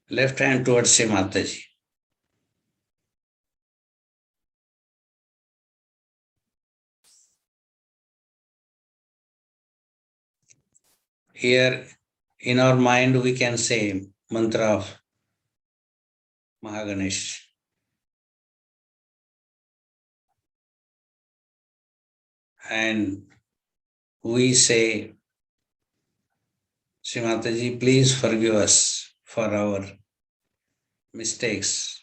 Speaker 5: left hand towards Shri Mataji. Here in our mind we can say mantra of Mahaganesh. And we say, Shri Mataji, please forgive us for our mistakes,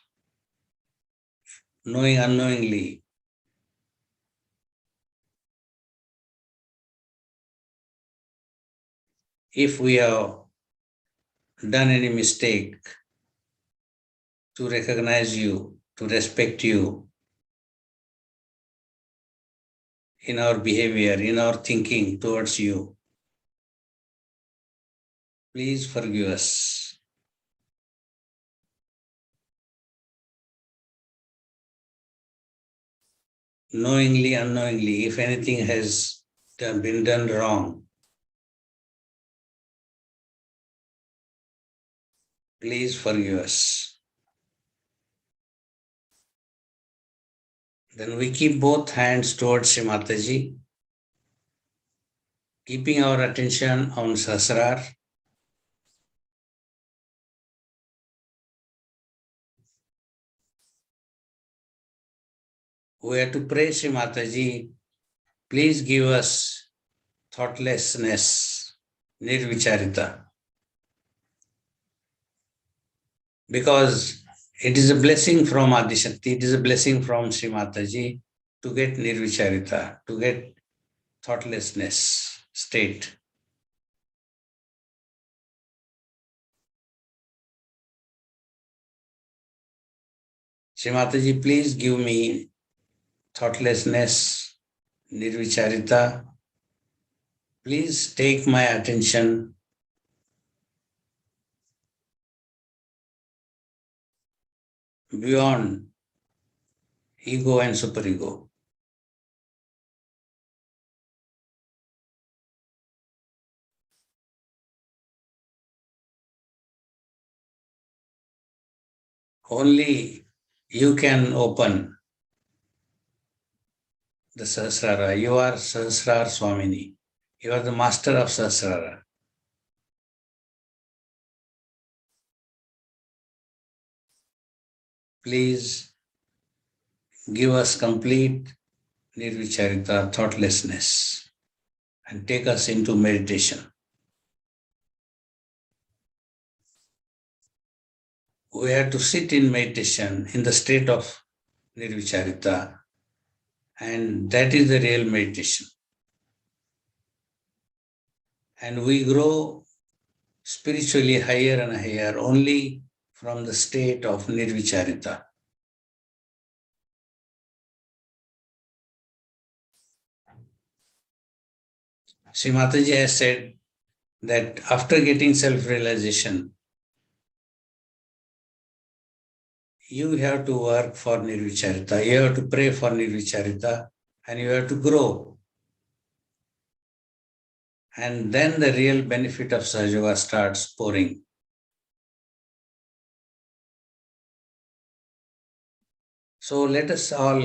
Speaker 5: knowing unknowingly. If we have done any mistake, to recognize you, to respect you in our behavior, in our thinking towards you, please forgive us. Knowingly, unknowingly, if anything has been done wrong, please forgive us. Then we keep both hands towards Shri Mataji, keeping our attention on Sahasrar. We have to pray, Shri Mataji, please give us thoughtlessness, nirvicharita. Because it is a blessing from Adishakti, it is a blessing from Shri Mataji to get nirvicharita, to get thoughtlessness state. Shri Mataji, please give me thoughtlessness, nirvicharita. Please take my attention beyond ego and superego. Only you can open the Sahasrara. You are Sahasrara Swamini. You are the master of Sahasrara. Please give us complete nirvicharita, thoughtlessness, and take us into meditation. We have to sit in meditation in the state of nirvicharita, and that is the real meditation. And we grow spiritually higher and higher only from the state of nirvicharita. Sri Mataji has said that after getting self-realization, you have to work for nirvicharita, you have to pray for nirvicharita, and you have to grow. And then the real benefit of Sahaja Yoga starts pouring. So let us all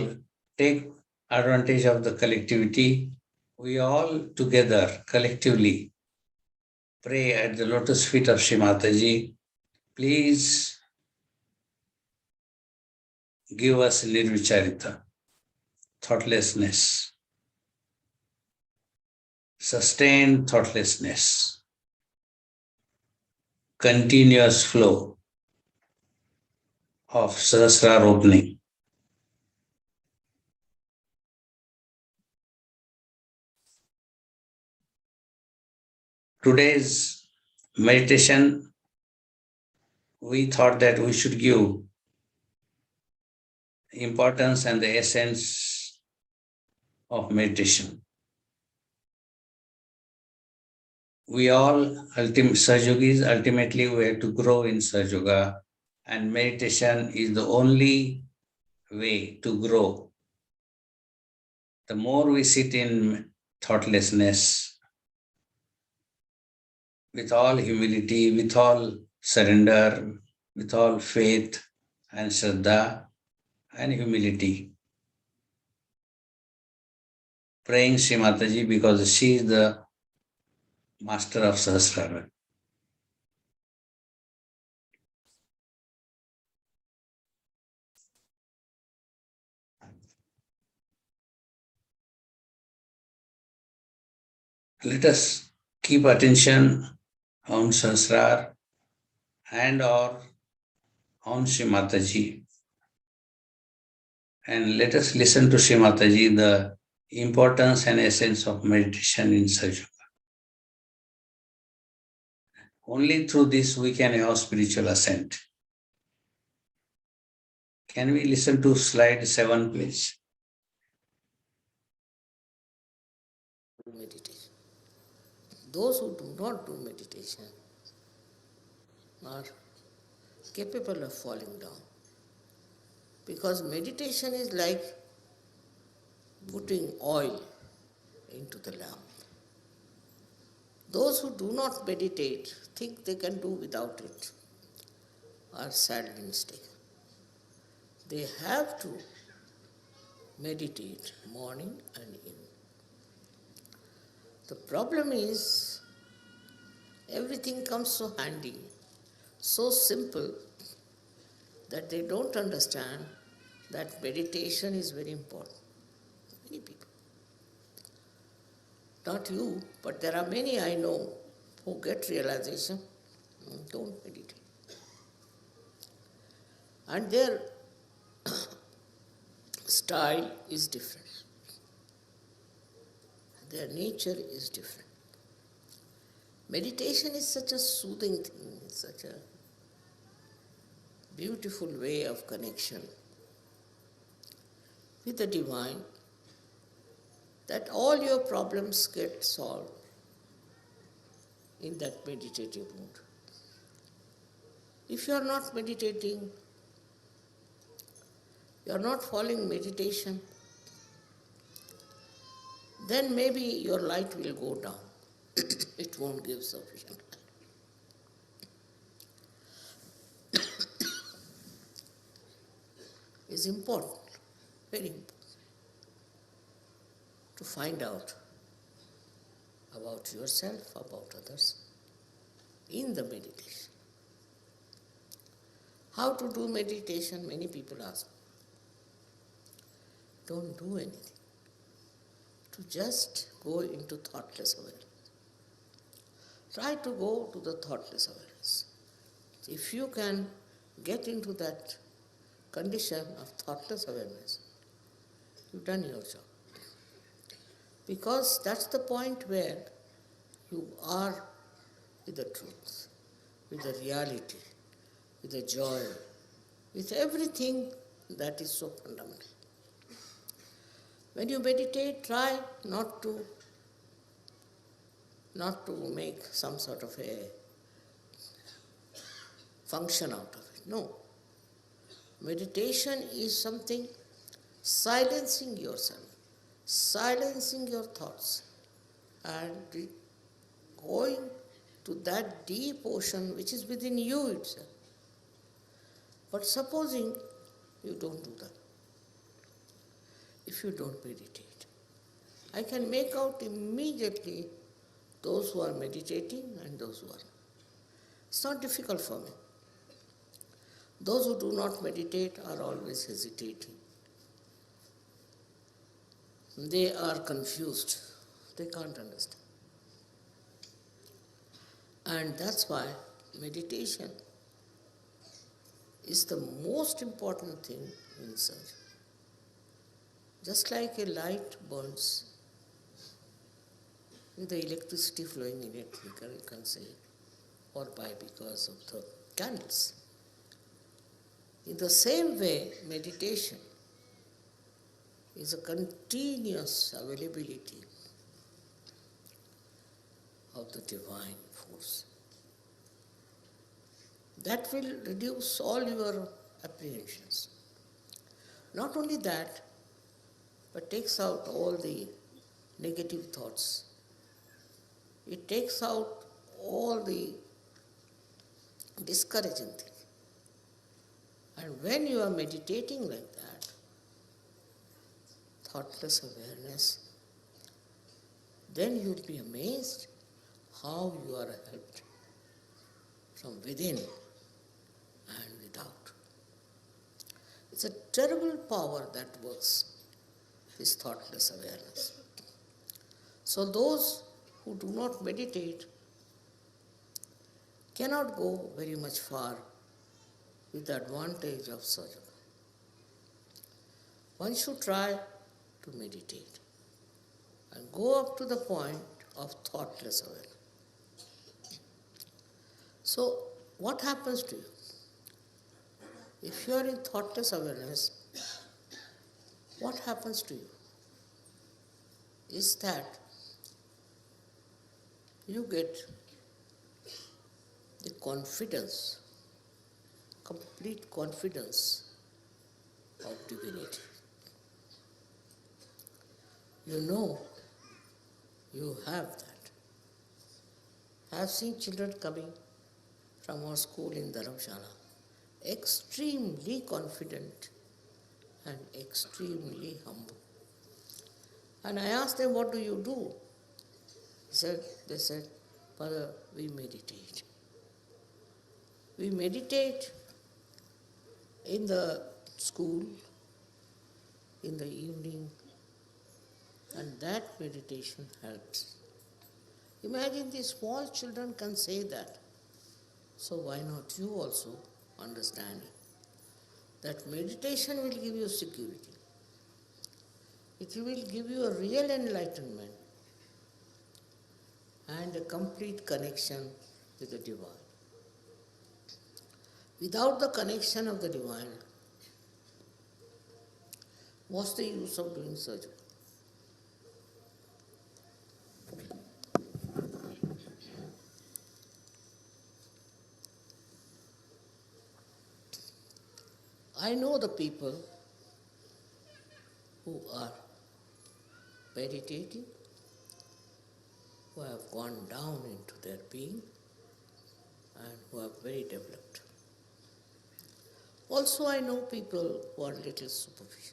Speaker 5: take advantage of the collectivity. We all together, collectively, pray at the lotus feet of Shri Mataji. Please give us nirvicharita, thoughtlessness, sustained thoughtlessness, continuous flow of Sahasrara opening. Today's meditation, we thought that we should give importance and the essence of meditation. We all, Sahajogis, ultimately we have to grow in Sahaja Yoga, and meditation is the only way to grow. The more we sit in thoughtlessness, with all humility, with all surrender, with all faith and Shraddha and humility, praying Shri Mataji because she is the master of Sahasrara. Let us keep attention on Sahasrara and or on Shri Mataji. And let us listen to Shri Mataji, the importance and essence of meditation in Sahaja Yoga. Only through this we can have spiritual ascent. Can we listen to slide 7, please?
Speaker 6: Meditation. Those who do not do meditation are capable of falling down. Because meditation is like putting oil into the lamp. Those who do not meditate think they can do without it are sadly mistaken. They have to meditate morning and evening. The problem is everything comes so handy, so simple, that they don't understand that meditation is very important. Many people. Not you, but there are many I know who get realization, don't meditate. And their style is different. Their nature is different. Meditation is such a soothing thing, such a beautiful way of connection with the divine, that all your problems get solved in that meditative mood. If you are not meditating, you are not following meditation, then maybe your light will go down. It won't give sufficient light. It's important, very important, to find out about yourself, about others, in the meditation. How to do meditation? Many people ask. Don't do anything. To just go into thoughtless awareness. Try to go to the thoughtless awareness. If you can get into that condition of thoughtless awareness, you've done your job. Because that's the point where you are with the truth, with the reality, with the joy, with everything that is so fundamental. When you meditate, try not to make some sort of a function out of it. No. Meditation is something silencing yourself, silencing your thoughts, and going to that deep ocean which is within you itself. But supposing you don't do that, if you don't meditate, I can make out immediately those who are meditating and those who are not. It's not difficult for me. Those who do not meditate are always hesitating. They are confused. They can't understand. And that's why meditation is the most important thing in surgery. Just like a light burns with the electricity flowing in it, you can say, or by because of the candles. In the same way, meditation is a continuous availability of the divine force. That will reduce all your apprehensions. Not only that, but takes out all the negative thoughts. It takes out all the discouraging things. And when you are meditating like that, thoughtless awareness, then you will be amazed how you are helped from within and without. It's a terrible power that works, this thoughtless awareness. So those who do not meditate cannot go very much far with the advantage of Sahaja Yoga. One should try to meditate and go up to the point of thoughtless awareness. So, what happens to you? If you are in thoughtless awareness, what happens to you is that you get the confidence, complete confidence of divinity. You know you have that. I have seen children coming from our school in Dharamshala, extremely confident and extremely humble. And I asked them, what do you do? They said, Father, we meditate. We meditate in the school, in the evening, and that meditation helps. Imagine these small children can say that. So why not you also understand that meditation will give you security. It will give you a real enlightenment and a complete connection with the divine. Without the connection of the divine, What's the use of doing surgery? I know the people who are meditating, who have gone down into their being and who are very developed. Also, I know people who are little superficial.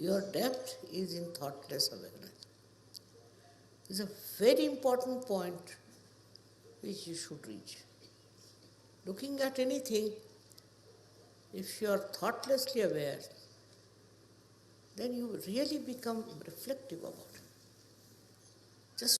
Speaker 6: Your depth is in thoughtless awareness. It's a very important point which you should reach. Looking at anything, if you are thoughtlessly aware, then you really become reflective about it. Just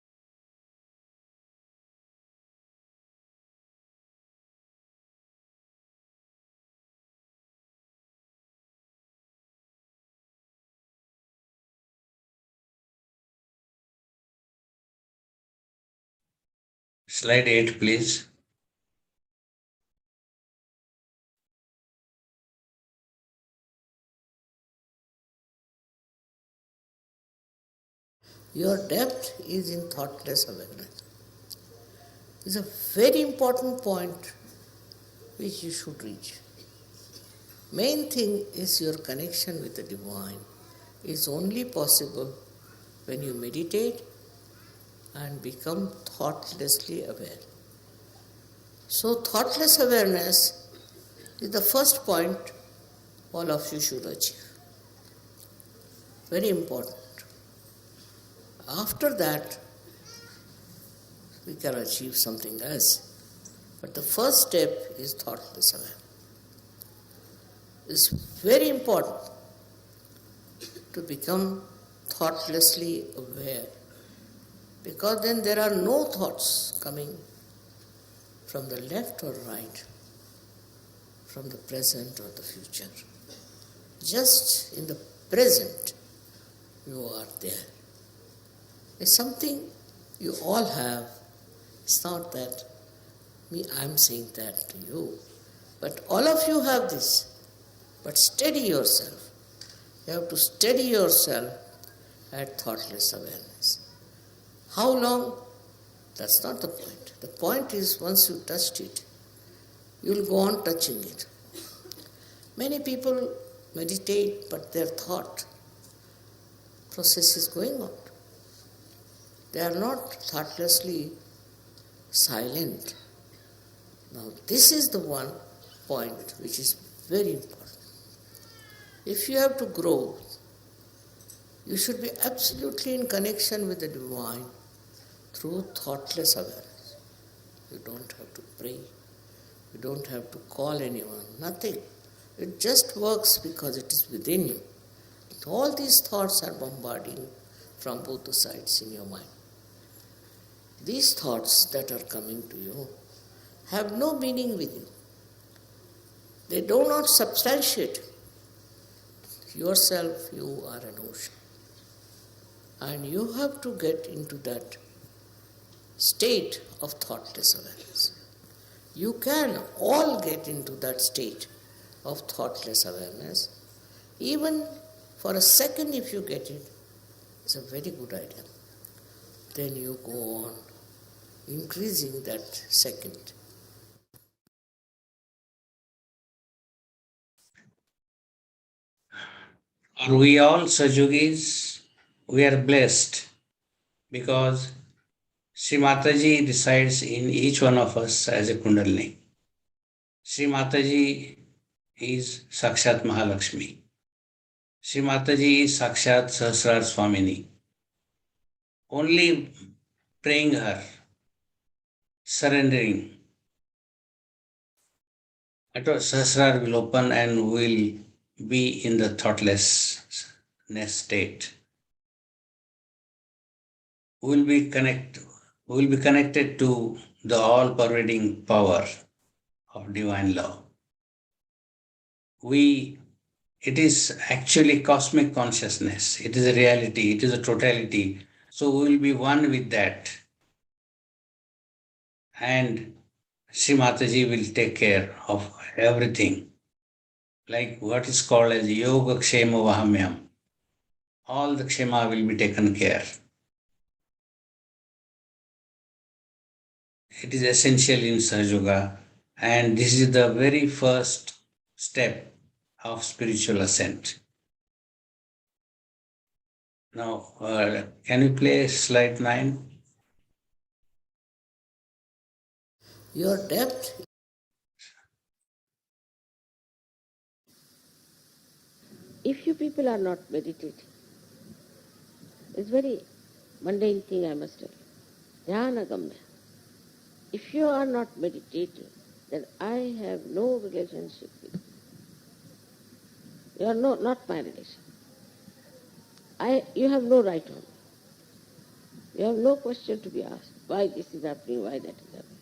Speaker 5: Slide 8, please.
Speaker 6: your depth is in thoughtless awareness. It's a very important point which you should reach. Main thing is your connection with the divine is only possible when you meditate and become thoughtlessly aware. So thoughtless awareness is the first point all of you should achieve. Very important. After that, we can achieve something else. But the first step is thoughtless awareness. It's very important to become thoughtlessly aware, because then there are no thoughts coming from the left or right, from the present or the future. Just in the present, you are there. It's something you all have. It's not that I'm saying that to you, but all of you have this. But steady yourself. You have to steady yourself at thoughtless awareness. How long? That's not the point. The point is, once you touched it, you'll go on touching it. Many people meditate, but their thought process is going on. They are not thoughtlessly silent. Now, this is the one point which is very important. If you have to grow, you should be absolutely in connection with the divine through thoughtless awareness. You don't have to pray. You don't have to call anyone. Nothing. It just works because it is within you. All these thoughts are bombarding from both the sides in your mind. These thoughts that are coming to you have no meaning with you. They do not substantiate yourself. You are an ocean. And you have to get into that state of thoughtless awareness. You can all get into that state of thoughtless awareness. Even for a second, if you get it, it's a very good idea. Then you go on increasing that second.
Speaker 5: Are we all Sahajis? We are blessed because Shri Mataji resides in each one of us as a Kundalini. Shri Mataji is Sakshat Mahalakshmi. Shri Mataji is Sakshat Sahasrar Swamini. Only praying her, surrendering, Sahasrar will open and will be in the thoughtlessness state. We will be connected to the all-pervading power of divine love. It is actually cosmic consciousness. It is a reality. It is a totality. So we will be one with that. And Sri Mataji will take care of everything. like what is called as Yoga Kshema Vahamyam. All the Kshema will be taken care. It is essential in Sahaja Yoga, and this is the very first step of spiritual ascent. Now, can you play slide 9?
Speaker 6: Your depth. If you people are not meditating, it's very mundane thing I must tell you. Dhyana gamya. If you are not meditating, then I have no relationship with you. You are not my relation. You have no right on me. You have no question to be asked. Why this is happening, why that is happening.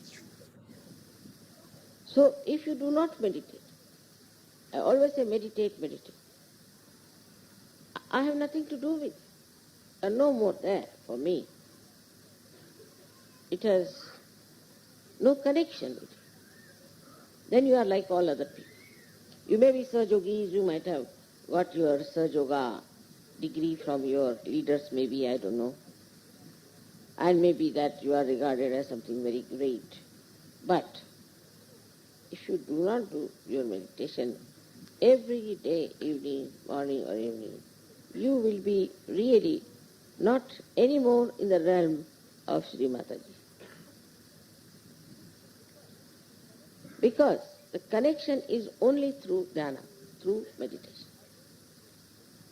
Speaker 6: So if you do not meditate, I always say meditate, meditate. I have nothing to do with it. And no more there for me. It has no connection with it. Then you are like all other people. You may be Sahaja Yogis, you might have got your Sahaja Yoga degree from your leaders, maybe, I don't know. And maybe that you are regarded as something very great. But if you do not do your meditation every day, evening, morning or evening, you will be really not anymore in the realm of Shri Mataji. Because the connection is only through dhyana, through meditation.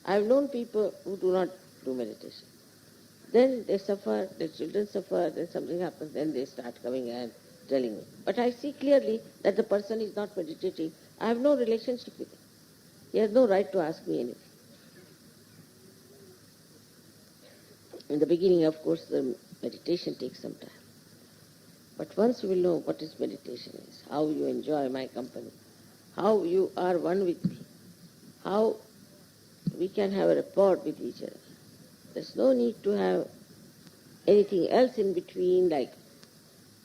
Speaker 6: I have known people who do not do meditation. Then they suffer, their children suffer, then something happens, then they start coming and telling me. But I see clearly that the person is not meditating. I have no relationship with him. He has no right to ask me anything. In the beginning, of course, the meditation takes some time. But once you will know what is meditation is, how you enjoy my company, how you are one with me, how we can have a rapport with each other. There's no need to have anything else in between, like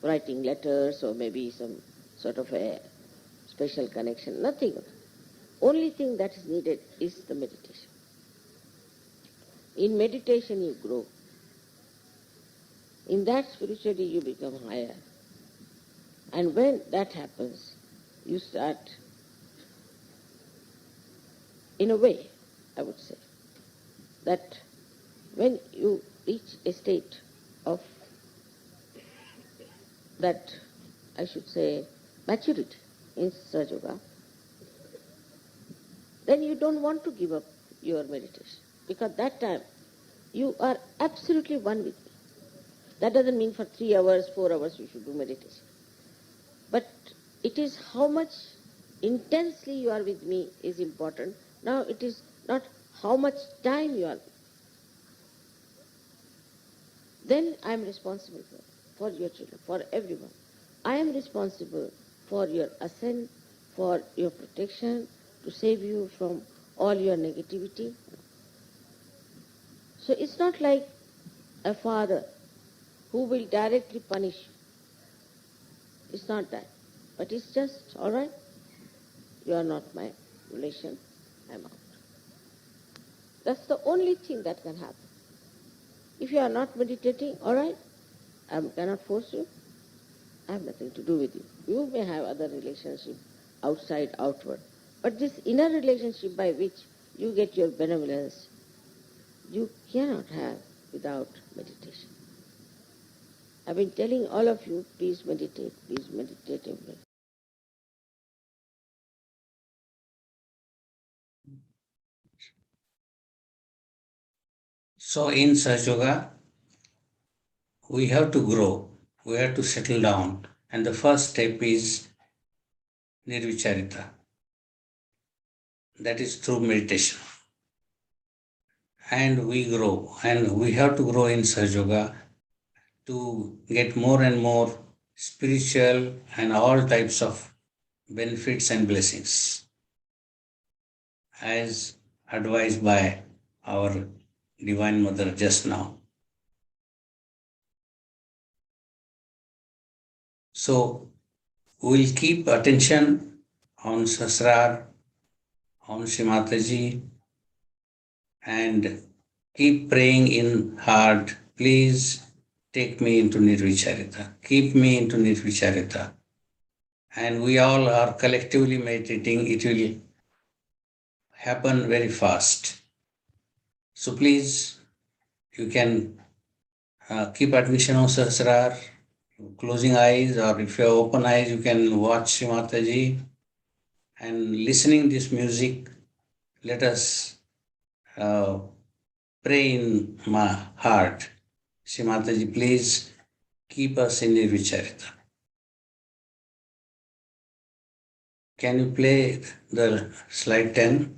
Speaker 6: writing letters or maybe some sort of a special connection. Nothing. Only thing that is needed is the meditation. In meditation you grow. In that spiritually you become higher. And when that happens, you start, in a way, I would say, that when you reach a state of that, I should say, maturity in Sahaja Yoga, then you don't want to give up your meditation. Because that time, you are absolutely one with me. That doesn't mean for 3 hours, 4 hours you should do meditation. But it is how much intensely you are with me is important. Now it is not how much time you are with me. Then I am responsible for your children, for everyone. I am responsible for your ascent, for your protection, to save you from all your negativity. So it's not like a father who will directly punish you. It's not that. But it's just, all right, you are not my relation, I'm out. That's the only thing that can happen. If you are not meditating, all right, I cannot force you. I have nothing to do with you. You may have other relationship outside, outward. But this inner relationship by which you get your benevolence, you cannot have without meditation. I've been telling all of you, please meditate every day.
Speaker 5: So in Sahaja Yoga, we have to grow, we have to settle down. And the first step is nirvicharita. That is through meditation. And we grow. And we have to grow in Sahaja Yoga to get more and more spiritual and all types of benefits and blessings, as advised by our Divine Mother just now. So we'll keep attention on Sahasrar Om Shri Mataji and keep praying in heart. Please take me into Nirvicharita. Keep me into Nirvicharita. And we all are collectively meditating. It will happen very fast. So please, you can keep attention on Sahasrar, closing eyes, or if you have open eyes, you can watch Shri Mataji and listening this music. Let us pray in my heart. Shri Mataji, please keep us in Nirvicharita. Can you play the slide 10?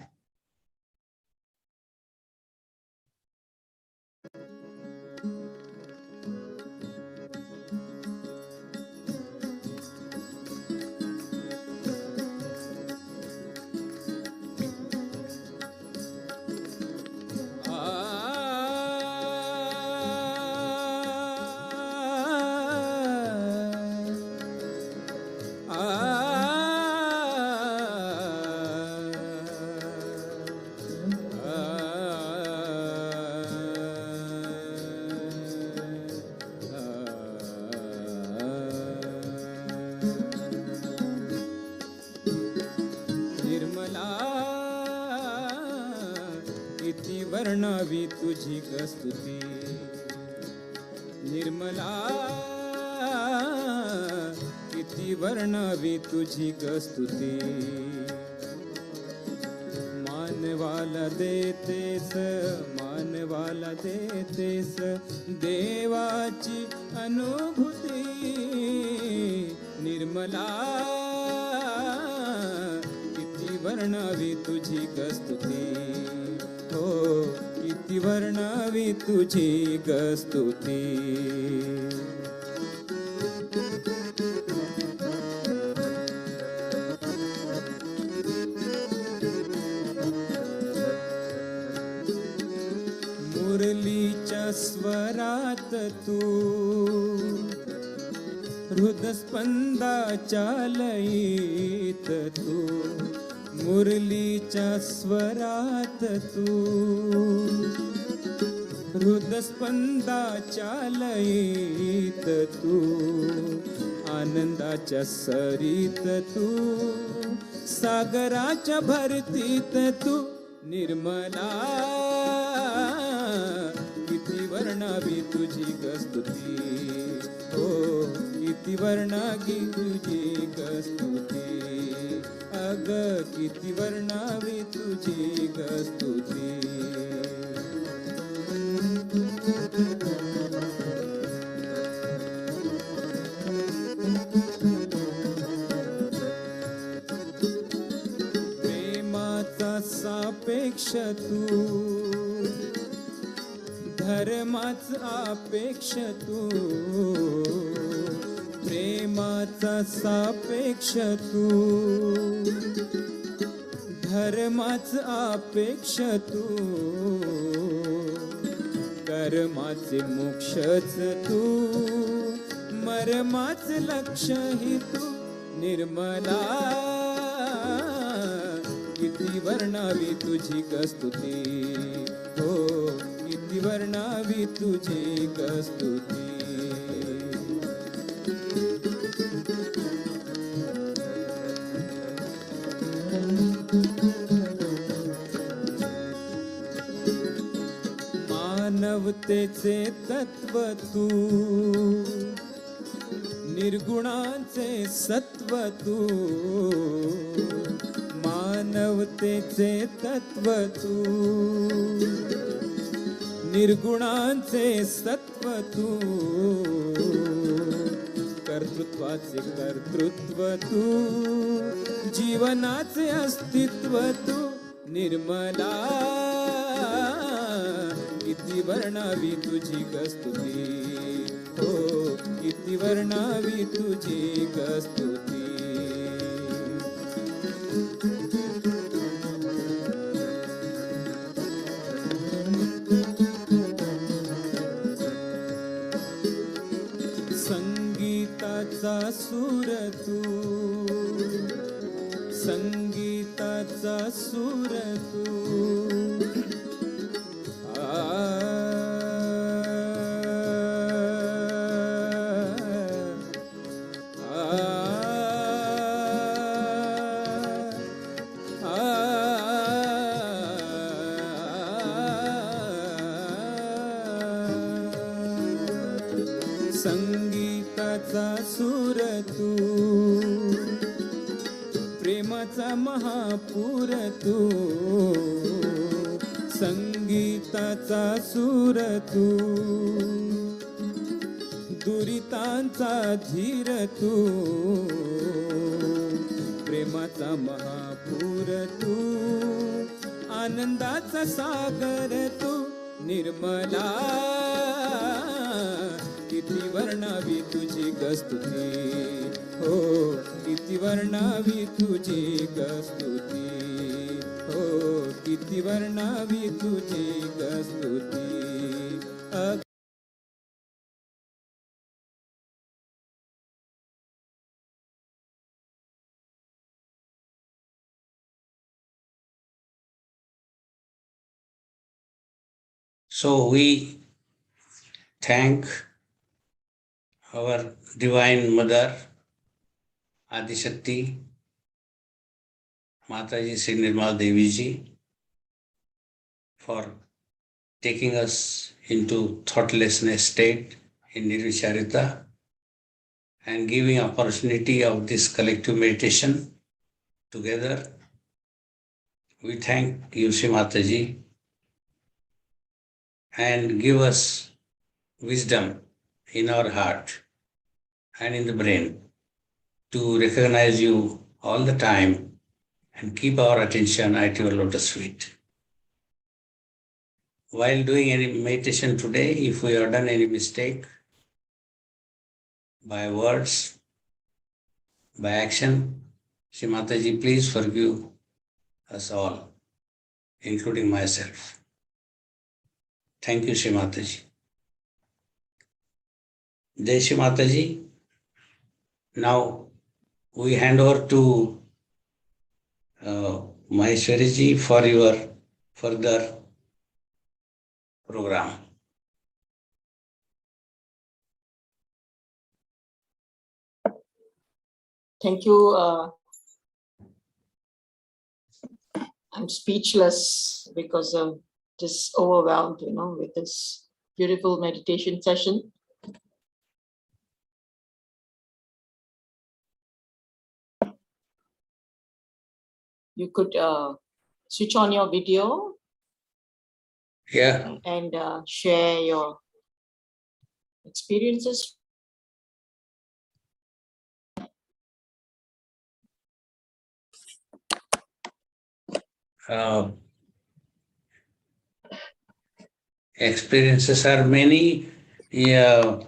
Speaker 7: वर्णावी तुझी स्तुती निर्मला किती वर्णावी तुझी स्तुती मानवाला देतेस देवाची अनुभूती निर्मला किती वर्णावी तुझी स्तुती हो किती वर्णावी तुझी स्तुती मुरलीच्या स्वरात तू हृदस्पंदाच्या लयीत तू मुरलीच्या स्वरात तू हृदस्पंदाच्या लयीत तू आनंदाच्या सरीत तू सागराच्या भरतीत तू निर्मला किती वर्णावी तुझी स्तुती हो किती वर्णावी तुझी स्तुती अग किती वर्णावी तुझी स्तुती प्रेमाचा सापेक्ष तू धर्माच अपेक्ष तू प्रेमाचा सापेक्ष तू धर्माच अपेक्ष तू कर्माचे मोक्षच तू मरमाच लक्ष्यही तू निर्मला किती वर्णावी तुझी स्तुती हो किती वर्णावी तुझी स्तुती मानवतेचे तत्व तू निर्गुणाचे सत्व तू मानवतेचे तत्व तू निर्गुणाचे सत्व तू कर्तृत्वाचे कर्तृत्व तू जीवनाचे अस्तित्व तू निर्मला किती वर्णावी तुझी स्तुती हो किती वर्णावी तुझी स्तुती संगीताचा सूर तू संगीताचा सूर तू संगीताचा सूर तू प्रेमाचा महापूर तू संगीताचा सूर तू दुरितांचा धीर तू प्रेमाचा महापूर तू आनंदाचा सागर तू निर्मला किती वर्णावी तुझी गस्तुती हो किती वर्णावी तुझी गस्तुती हो किती वर्णावी तुझी गस्तुती
Speaker 5: So we thank our Divine Mother, Adishakti, Mataji Sri Nirmala Devi Ji, for taking us into thoughtlessness state in Nirvicharita and giving opportunity of this collective meditation together. We thank you, Shri Mataji, and give us wisdom in our heart and in the brain to recognize you all the time and keep our attention at your lotus feet. While doing any meditation today, if we have done any mistake by words, by action, Shri Mataji, please forgive us all, including myself. Thank you, Shri Mataji. Jai Shri Mataji. Now we hand over to Maheshwari Ji for your further program.
Speaker 4: Thank you. I'm speechless because I'm just overwhelmed, with this beautiful meditation session. You could switch on your video.
Speaker 5: Yeah.
Speaker 4: And share your experiences.
Speaker 5: Experiences are many. Yeah.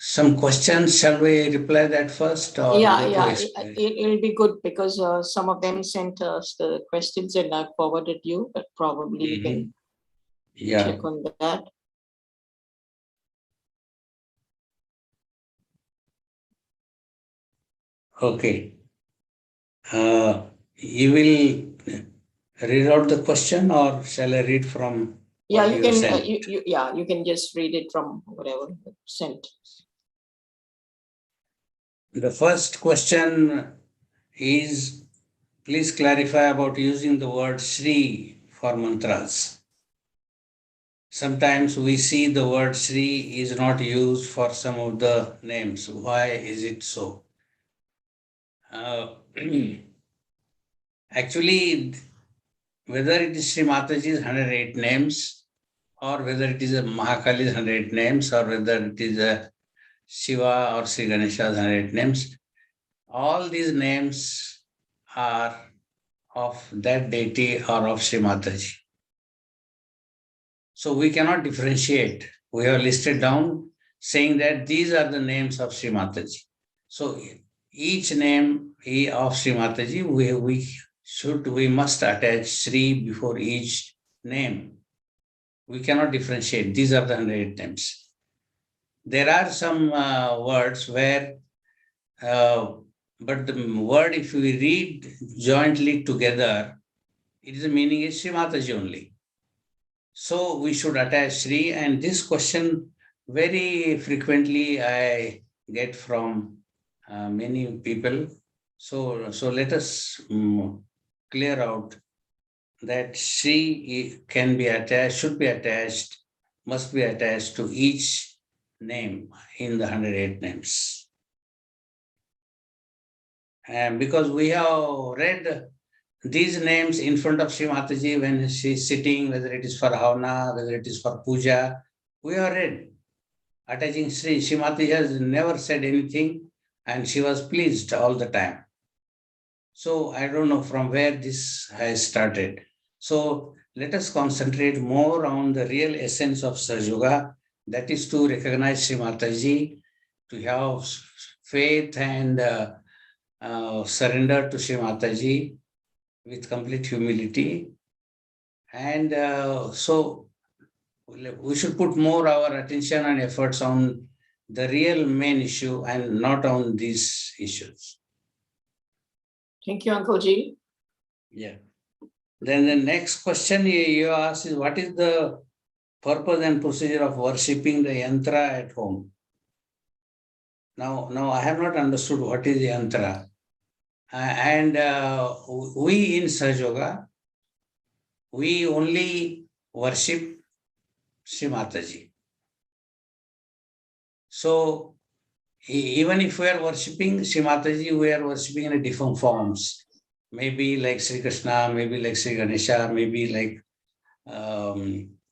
Speaker 5: Some questions, shall we reply that first? Or
Speaker 4: It'll be good because some of them sent us the questions and I forwarded you, but probably you can check on that.
Speaker 5: Okay. You will read out the question, or shall I read from?
Speaker 4: Yeah, you can. You can just read it from whatever sent.
Speaker 5: The first question is, please clarify about using the word Shri for mantras. Sometimes we see the word Shri is not used for some of the names. Why is it so? Actually, whether it is Shri Mataji's 108 names, or whether it is a Mahakali's 108 names, or whether it is a Shiva or Sri Ganesha's 108 names, all these names are of that deity or of Shri Mataji. So we cannot differentiate. We have listed down saying that these are the names of Shri Mataji. So each name of Shri Mataji, we must attach Shri before each name. We cannot differentiate. These are the 108 names. there are some words where, but the word, if we read jointly together, it is the meaning is Shri Mataji only. So we should attach Shri, and this question very frequently I get from many people. So let us clear out that Shri can be attached, should be attached, must be attached to each name in the 108 names. And because we have read these names in front of Shri Mataji when she is sitting, whether it is for Havana, whether it is for Puja, we have read. Attaching Shri Mataji has never said anything and she was pleased all the time. So I don't know from where this has started. So let us concentrate more on the real essence of Sahaja Yoga, that is to recognize Shri Mataji, to have faith and surrender to Shri Mataji with complete humility. And so we should put more our attention and efforts on the real main issue and not on these issues.
Speaker 4: Thank you, Uncle Ji.
Speaker 5: Yeah. Then the next question you ask is, what is the purpose and procedure of worshipping the yantra at home? Now I have not understood what is yantra. And we in Sahaja Yoga, we only worship Shri Mataji. So even if we are worshipping Shri Mataji, we are worshipping in different forms. Maybe like Sri Krishna, maybe like Sri Ganesha, maybe like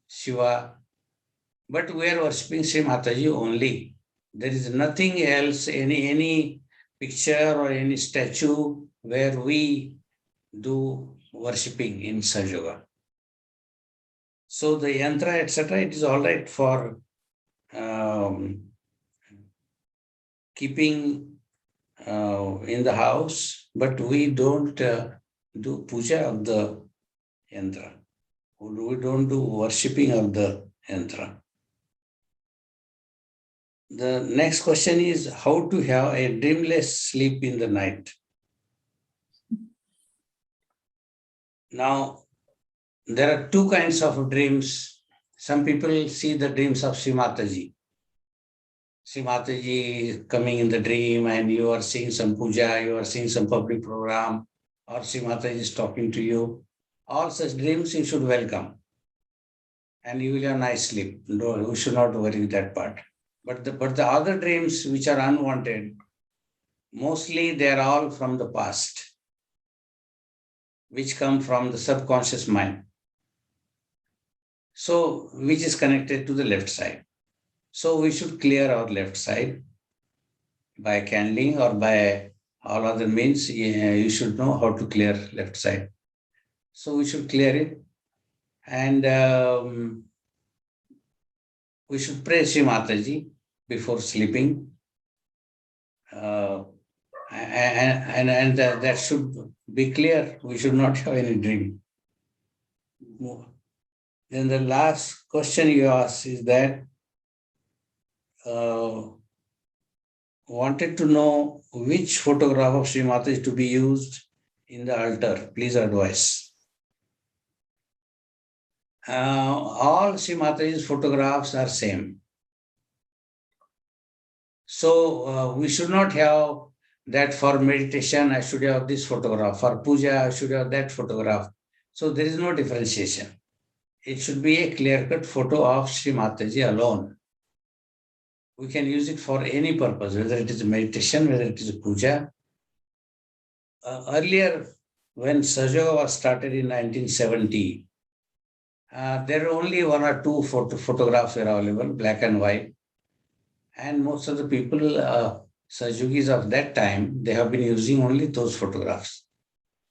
Speaker 5: Shiva. But we are worshipping Shri Mataji only. There is nothing else, any picture or any statue where we do worshipping in Sahaja Yoga. So the yantra, etc., it is all right for keeping in the house, but we don't do puja of the yantra. We don't do worshipping of the yantra. The next question is how to have a dreamless sleep in the night. Now, there are two kinds of dreams. Some people see the dreams of Shri Mataji. Shri Mataji is coming in the dream and you are seeing some puja, you are seeing some public program, or Shri Mataji is talking to you. All such dreams you should welcome. And you will have nice sleep. No, you should not worry that part. But the other dreams which are unwanted, mostly they are all from the past, which come from the subconscious mind. So, which is connected to the left side. So we should clear our left side by candling or by all other means. You should know how to clear left side. So we should clear it. And we should pray Shri Mataji before sleeping. And that should be clear. We should not have any dream. Then the last question you asked is that wanted to know which photograph of Shri Mataji is to be used in the altar. Please advise. All Shri Mataji's photographs are same. So we should not have that for meditation, I should have this photograph. For puja, I should have that photograph. So there is no differentiation. It should be a clear-cut photo of Shri Mataji alone. We can use it for any purpose, whether it is a meditation, whether it is a puja. Earlier, when Sahaja Yoga was started in 1970, there were only one or two photographs were available, black and white. And most of the people, Sahajis of that time, they have been using only those photographs.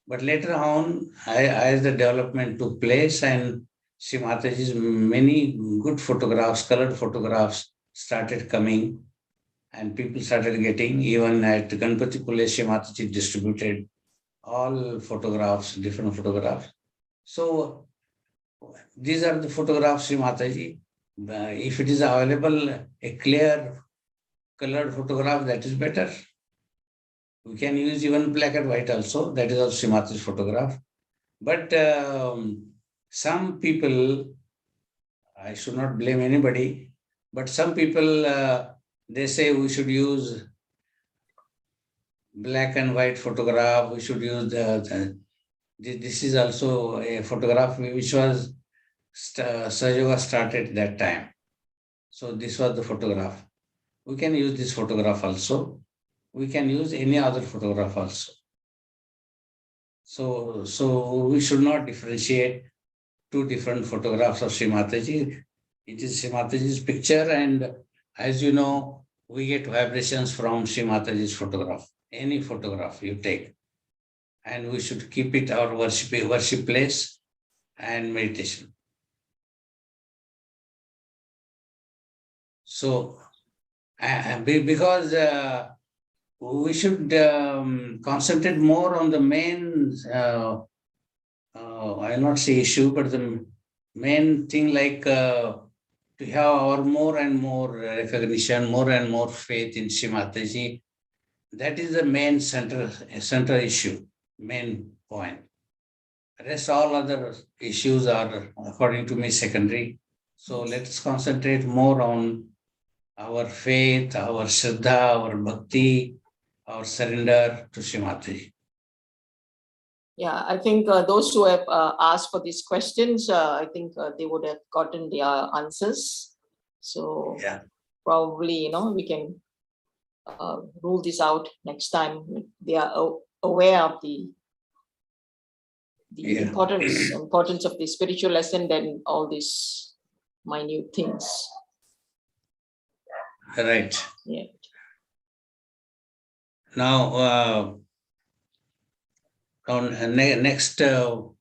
Speaker 5: But later on, as the development took place and Shri Mataji's many good photographs, colored photographs started coming and people started getting, even at Ganpati Pule, Shri Mataji distributed all photographs, different photographs. So these are the photographs Shri Mataji. If it is available, a clear colored photograph, that is better. We can use even black and white also. That is also Shri Mataji's photograph. But some people, I should not blame anybody, but some people, they say we should use black and white photograph. We should use this is also a photograph which was Sahaja Yoga started that time. So this was the photograph. We can use this photograph also. We can use any other photograph also. So we should not differentiate two different photographs of Shri Mataji. It is Shri Mataji's picture, and as you know, we get vibrations from Shri Mataji's photograph. Any photograph you take, and we should keep it our worship place and meditation. So, because we should concentrate more on the main, I will not say issue, but the main thing, like to have our more and more recognition, more and more faith in Shri Mataji. That is the main central issue, main point. Rest all other issues are, according to me, secondary. So let us concentrate more on our faith, our Shraddha, our Bhakti, our surrender to Shri Mataji.
Speaker 4: Yeah, I think those who have asked for these questions, I think they would have gotten their answers. So
Speaker 5: Yeah.
Speaker 4: probably, we can rule this out next time. They are aware of the
Speaker 5: Yeah.
Speaker 4: importance of the spiritual lesson than all these minute things.
Speaker 5: Right.
Speaker 4: Yeah.
Speaker 5: Now, next, you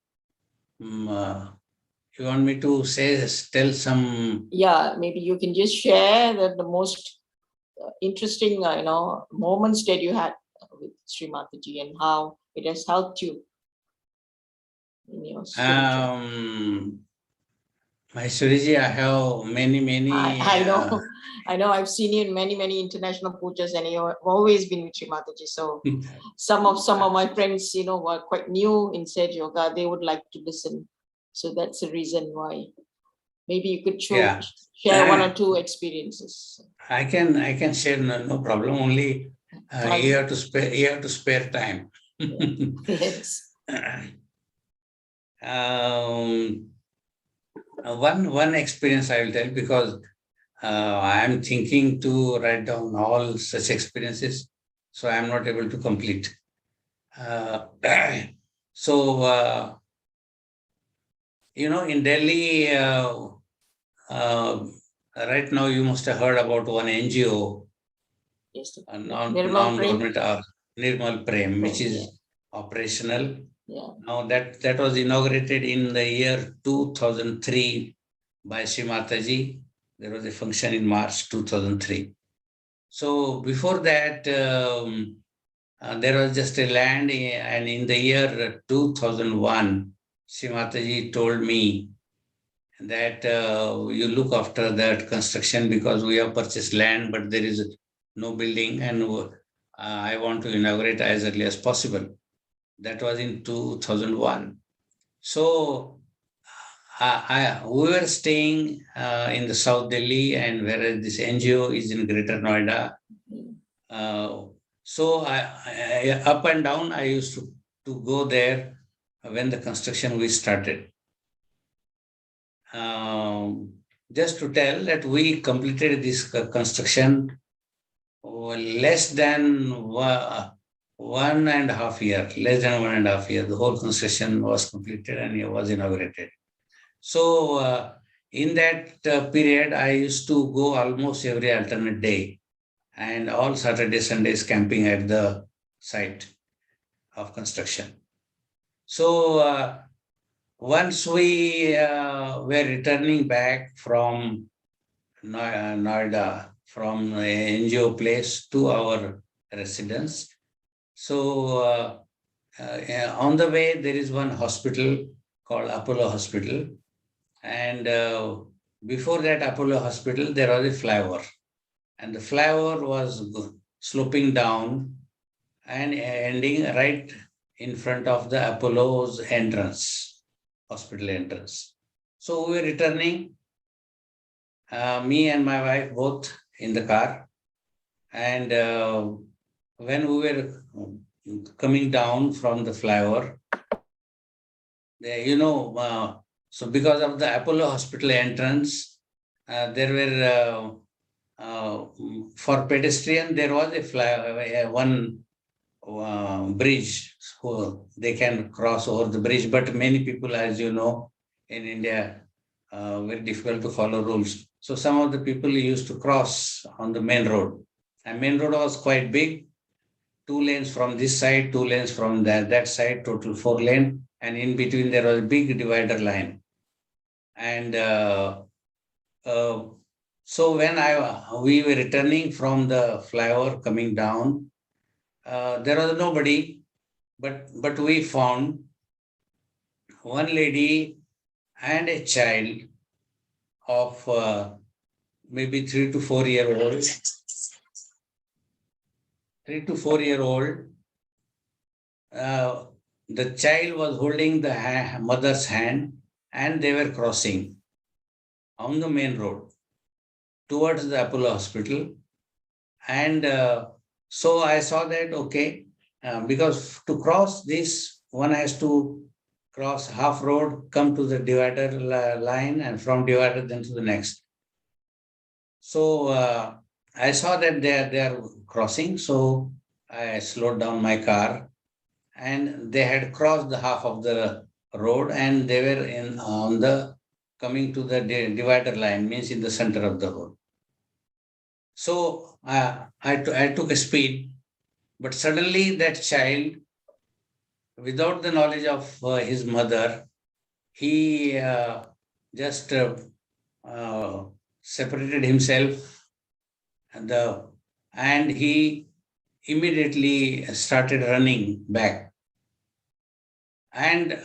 Speaker 5: want me to tell some?
Speaker 4: Yeah, maybe you can just share the most interesting, moments that you had with Shri Mataji and how it has helped you in your spiritual.
Speaker 5: Maheshwariji, I have many.
Speaker 4: I know, I've seen you in many international pujas, and you have always been with Shri Mataji. So some of my friends, who are quite new in Sahaja Yoga, they would like to listen. So that's the reason why. Maybe you could share one or two experiences.
Speaker 5: I can share, no problem. Only you have to spare time.
Speaker 4: Yes.
Speaker 5: One experience I will tell, because I am thinking to write down all such experiences, so I am not able to complete. In Delhi, right now you must have heard about one NGO, non-government, Nirmal Prem, which is operational.
Speaker 4: Yeah.
Speaker 5: Now that was inaugurated in the year 2003 by Shri Mataji. There was a function in March 2003. So before that, there was just a land, and in the year 2001, Shri Mataji told me that you look after that construction, because we have purchased land, but there is no building, and I want to inaugurate as early as possible. That was in 2001. So we were staying in the South Delhi, and whereas this NGO is in Greater Noida. So I up and down, I used to go there when the construction we started. Just to tell that we completed this construction less than 1.5 years, less than 1.5 years. The whole construction was completed and it was inaugurated. So in that period, I used to go almost every alternate day, and all Saturday, Sundays camping at the site of construction. So once we were returning back from Noida, from an NGO place to our residence. So on the way, there is one hospital called Apollo Hospital. And before that Apollo hospital, there was a flyover. And the flyover was sloping down and ending right in front of the Apollo's entrance, hospital entrance. So we were returning, me and my wife both in the car. And when we were coming down from the flyover, so because of the Apollo hospital entrance, there were for pedestrian, there was one bridge, so they can cross over the bridge. But many people, as you know, in India, very difficult to follow rules. So some of the people used to cross on the main road. And main road was quite big, 2 lanes from this side, 2 lanes from that side, total 4 lane. And in between there was a big divider line. And so when we were returning from the flyover coming down, there was nobody, but we found one lady and a child of maybe 3 to 4 year old. 3 to 4 year old. The child was holding the mother's hand, and they were crossing on the main road towards the Apollo hospital. And so I saw that, okay, because to cross this, one has to cross half road, come to the divider line, and from divider then to the next. So I saw that they are crossing, so I slowed down my car, and they had crossed the half of the road, and they were coming to the divider line, means in the center of the road. So I took a speed, but suddenly that child, without the knowledge of his mother, he just separated himself, and he immediately started running back. And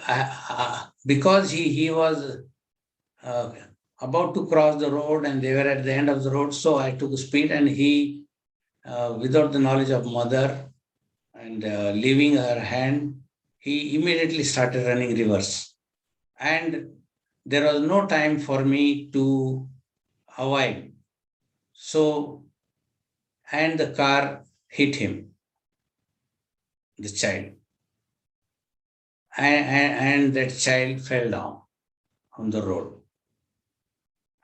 Speaker 5: because he was about to cross the road, and they were at the end of the road, so I took speed, and he, without the knowledge of mother and leaving her hand, he immediately started running reverse. And there was no time for me to avoid. So, and the car hit him, the child. And that child fell down on the road.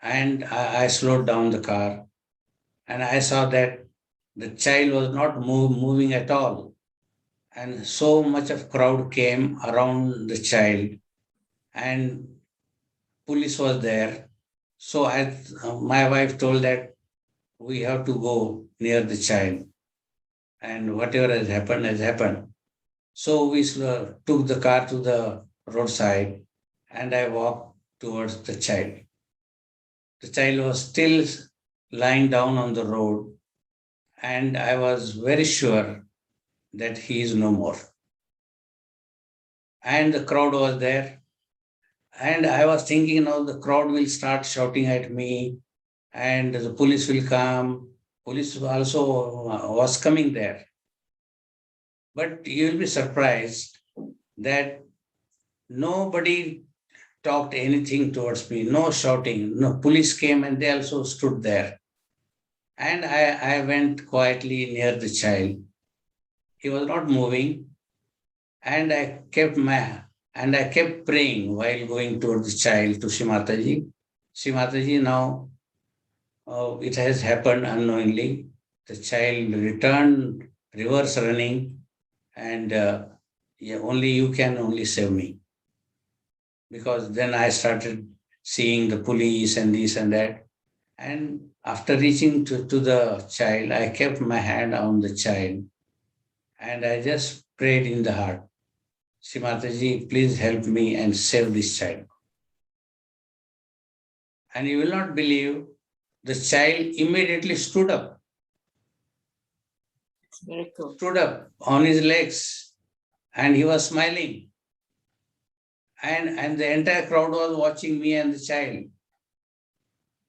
Speaker 5: And I slowed down the car, and I saw that the child was not moving at all. And so much of crowd came around the child, and police was there. So my wife told that we have to go near the child, and whatever has happened has happened. So we took the car to the roadside, and I walked towards the child. The child was still lying down on the road, and I was very sure that he is no more. And the crowd was there, and I was thinking, now the crowd will start shouting at me, and the police will come. Police also was coming there. But you'll be surprised that nobody talked anything towards me, no shouting. No, police came and they also stood there. And I went quietly near the child. He was not moving, and I kept praying while going towards the child to Shri Mataji. Shri Mataji, now it has happened unknowingly. The child returned reverse running, and only you can only save me. Because then I started seeing the police and this and that. And after reaching to the child, I kept my hand on the child, and I just prayed in the heart, Shri Mataji, please help me and save this child. And you will not believe, the child immediately stood up.
Speaker 4: Very cool.
Speaker 5: Stood up on his legs, and he was smiling. And the entire crowd was watching me and the child.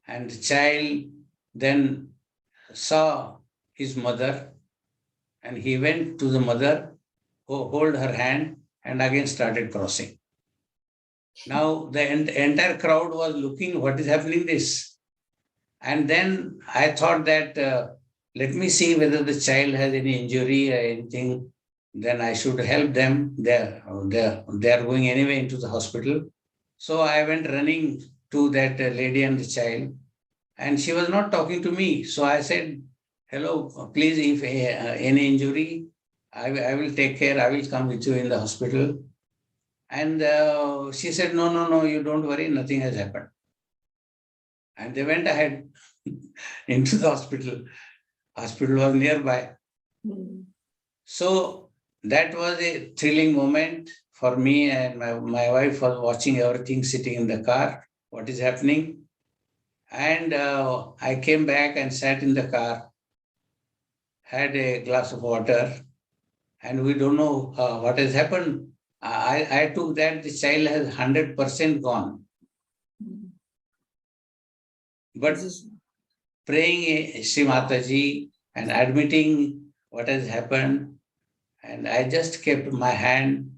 Speaker 5: And the child then saw his mother, and he went to the mother, who hold her hand, and again started crossing. Now the entire crowd was looking, what is happening this? And then I thought that let me see whether the child has any injury or anything. Then I should help them. They are going anyway into the hospital. So I went running to that lady and the child, and she was not talking to me. So I said, hello, please, if any injury, I will take care. I will come with you in the hospital. And she said, no, you don't worry, nothing has happened. And they went ahead into the hospital. Hospital was nearby. So that was a thrilling moment for me, and my wife was watching everything sitting in the car, what is happening. And I came back and sat in the car, had a glass of water, and we don't know what has happened. I took that the child has 100% gone. But praying Shri Mataji and admitting what has happened, and I just kept my hand,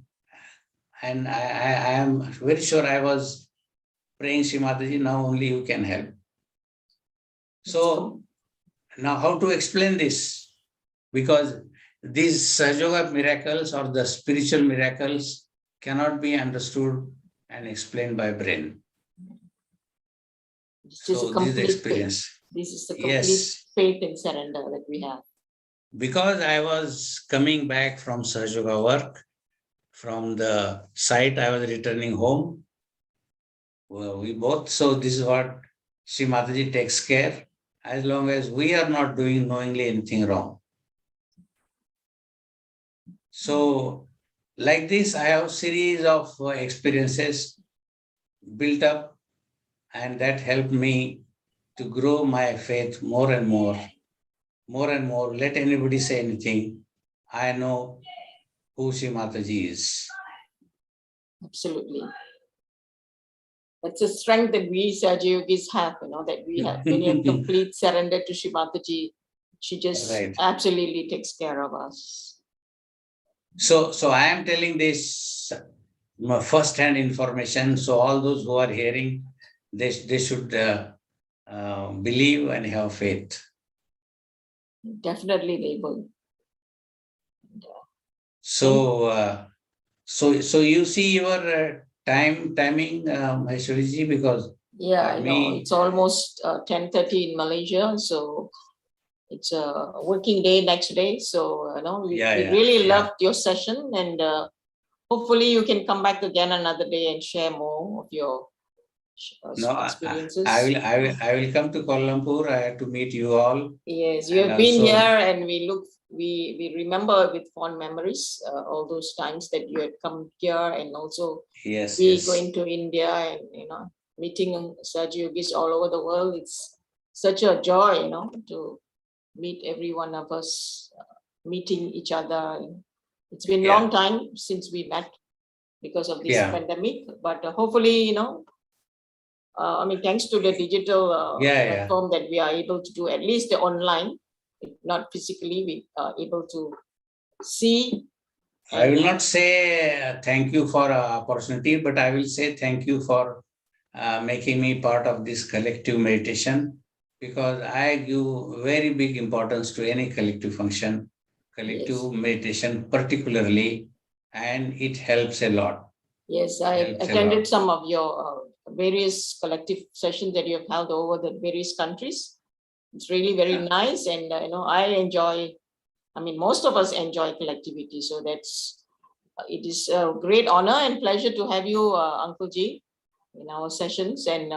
Speaker 5: and I am very sure I was praying Shri Mataji, now only you can help. So now how to explain this? Because these Sahaja Yoga miracles or the spiritual miracles cannot be understood and explained by brain. So this is the experience.
Speaker 4: This is the complete faith and surrender that we have.
Speaker 5: Because I was coming back from Sahaja Yoga work, from the site, I was returning home. Well, we both, so this is what Shri Mataji takes care, as long as we are not doing knowingly anything wrong. So like this, I have a series of experiences built up, and that helped me to grow my faith more and more. Let anybody say anything. I know who Shri Mataji is.
Speaker 4: Absolutely. That's a strength that we Sahaja Yogis have, that we have been in complete surrender to Shri Mataji. She just absolutely takes care of us.
Speaker 5: So I am telling this first-hand information. So all those who are hearing, they should believe and have faith.
Speaker 4: Definitely they will.
Speaker 5: So you see your timing, Maheshwariji, because
Speaker 4: I know it's almost 10:30 in Malaysia, so it's a working day next day. So we really loved your session, and hopefully you can come back again another day and share more of your experiences.
Speaker 5: I will come to Kuala Lumpur. I have to meet you all.
Speaker 4: Yes, you have been here, and we remember with fond memories all those times that you had come here, and also going to India and meeting Sahaja Yogis all over the world. It's such a joy, to meet every one of us, meeting each other. It's been a long time since we met because of this pandemic, but hopefully, thanks to the digital platform that we are able to do, at least the online, if not physically, we are able to see.
Speaker 5: I will not say thank you for opportunity, but I will say thank you for making me part of this collective meditation, because I give very big importance to any collective function, collective meditation particularly, and it helps a lot.
Speaker 4: Yes, I attended some of your various collective sessions that you have held over the various countries. It's really very nice, and I enjoy. Most of us enjoy collectivity, so it is a great honor and pleasure to have you, Uncle Ji, in our sessions, and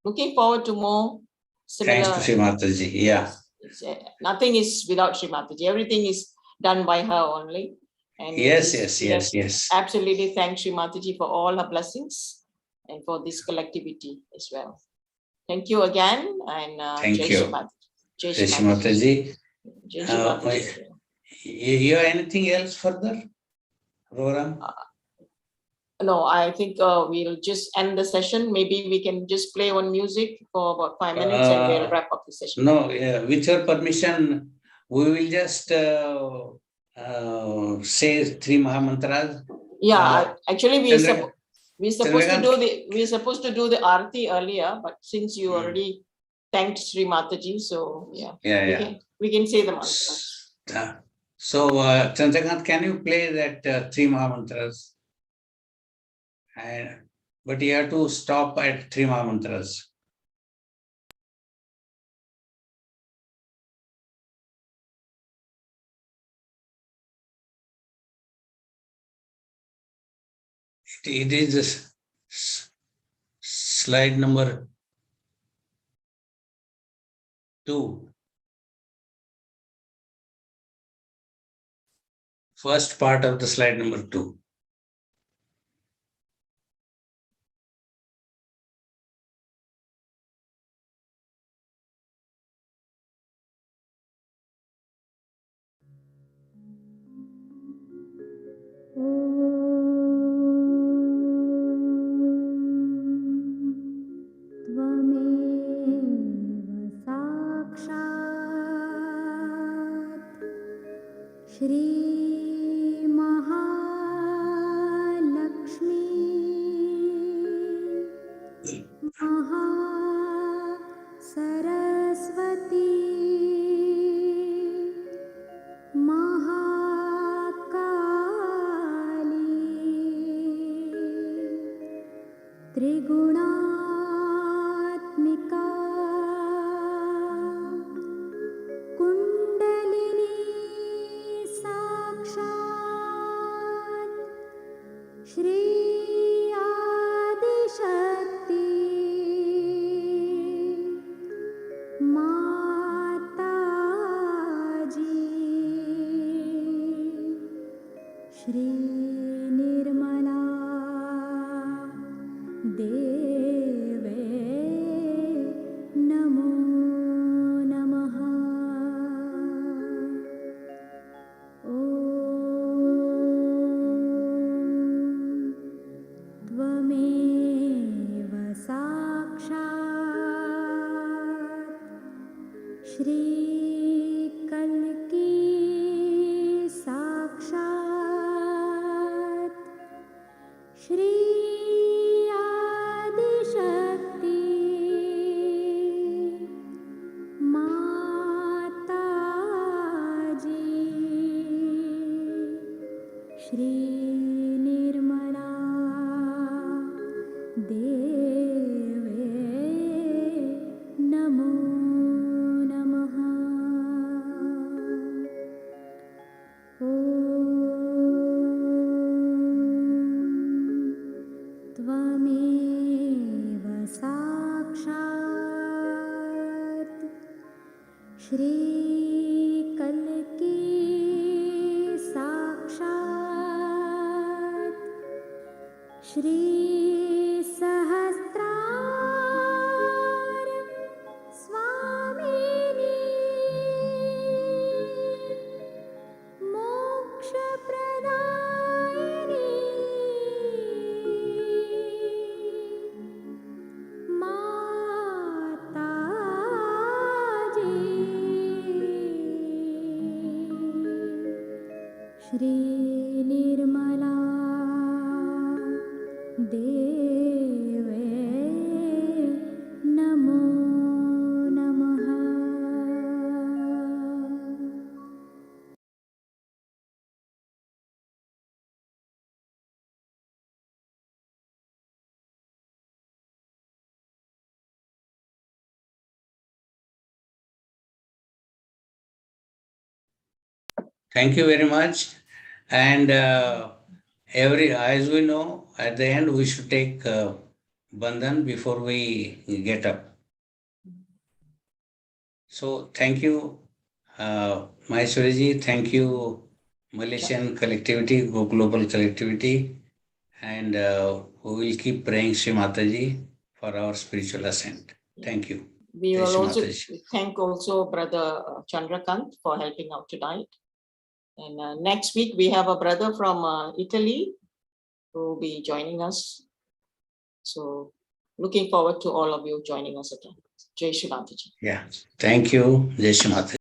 Speaker 4: looking forward to more similar.
Speaker 5: Thanks to Shri Mataji.
Speaker 4: Nothing is without Shri Mataji. Everything is done by her only. And
Speaker 5: yes.
Speaker 4: Absolutely, thank Shri Mataji for all her blessings and for this collectivity as well. Thank you again, and
Speaker 5: thank you. Jai Shri Mataji. You have anything else further, program?
Speaker 4: No, I think we'll just end the session. Maybe we can just play one music for about 5 minutes and we'll wrap up the session.
Speaker 5: No, with your permission, we will just say 3 Mahamantras.
Speaker 4: Yeah, actually we're supposed to
Speaker 5: Chandrakant-
Speaker 4: do the Aarti earlier, but since you
Speaker 5: Hmm.
Speaker 4: already thanked Shri Mataji, so yeah.
Speaker 5: Yeah.
Speaker 4: We can say the mantras.
Speaker 5: So, Chandrakant, can you play that 3 Mahamantras? But you have to stop at 3 Mahamantras. It is slide number 2. First part of the slide number 2.
Speaker 1: त्वमेव साक्षात् श्री महालक्ष्मी महासरस्वती महाकाली त्रिगुणात्मिका कुण्डलिनी साक्षात् श्री आदिशक्ति माताजी श्री निर्मला देवे नमो नमः ॐ त्वमेव साक्षात् श्री कल्की साक्षात् श्री आदिशक्ति माताजी श्री निर्मला देवे नमो नमः ॐ त्वमेव साक्षात् श्री कल्की साक्षात् श्री सहस्रार स्वामिनी मोक्षप्रदायिनी माताजी श्री निर्मला देवे नमो नमः
Speaker 5: Thank you very much. And as we know, at the end, we should take bandhan before we get up. So thank you, Maheshwariji. Thank you, Malaysian collectivity, global collectivity. And we will keep praying Shri Mataji for our spiritual ascent. Thank you.
Speaker 4: We will
Speaker 5: Shri
Speaker 4: also
Speaker 5: Mataji.
Speaker 4: thank also Brother Chandrakant for helping out tonight. And next week we have a brother from Italy, who will be joining us. So looking forward to all of you joining us again. Jai Shri Mataji.
Speaker 5: Yeah. Thank you. Jai Shri Mataji.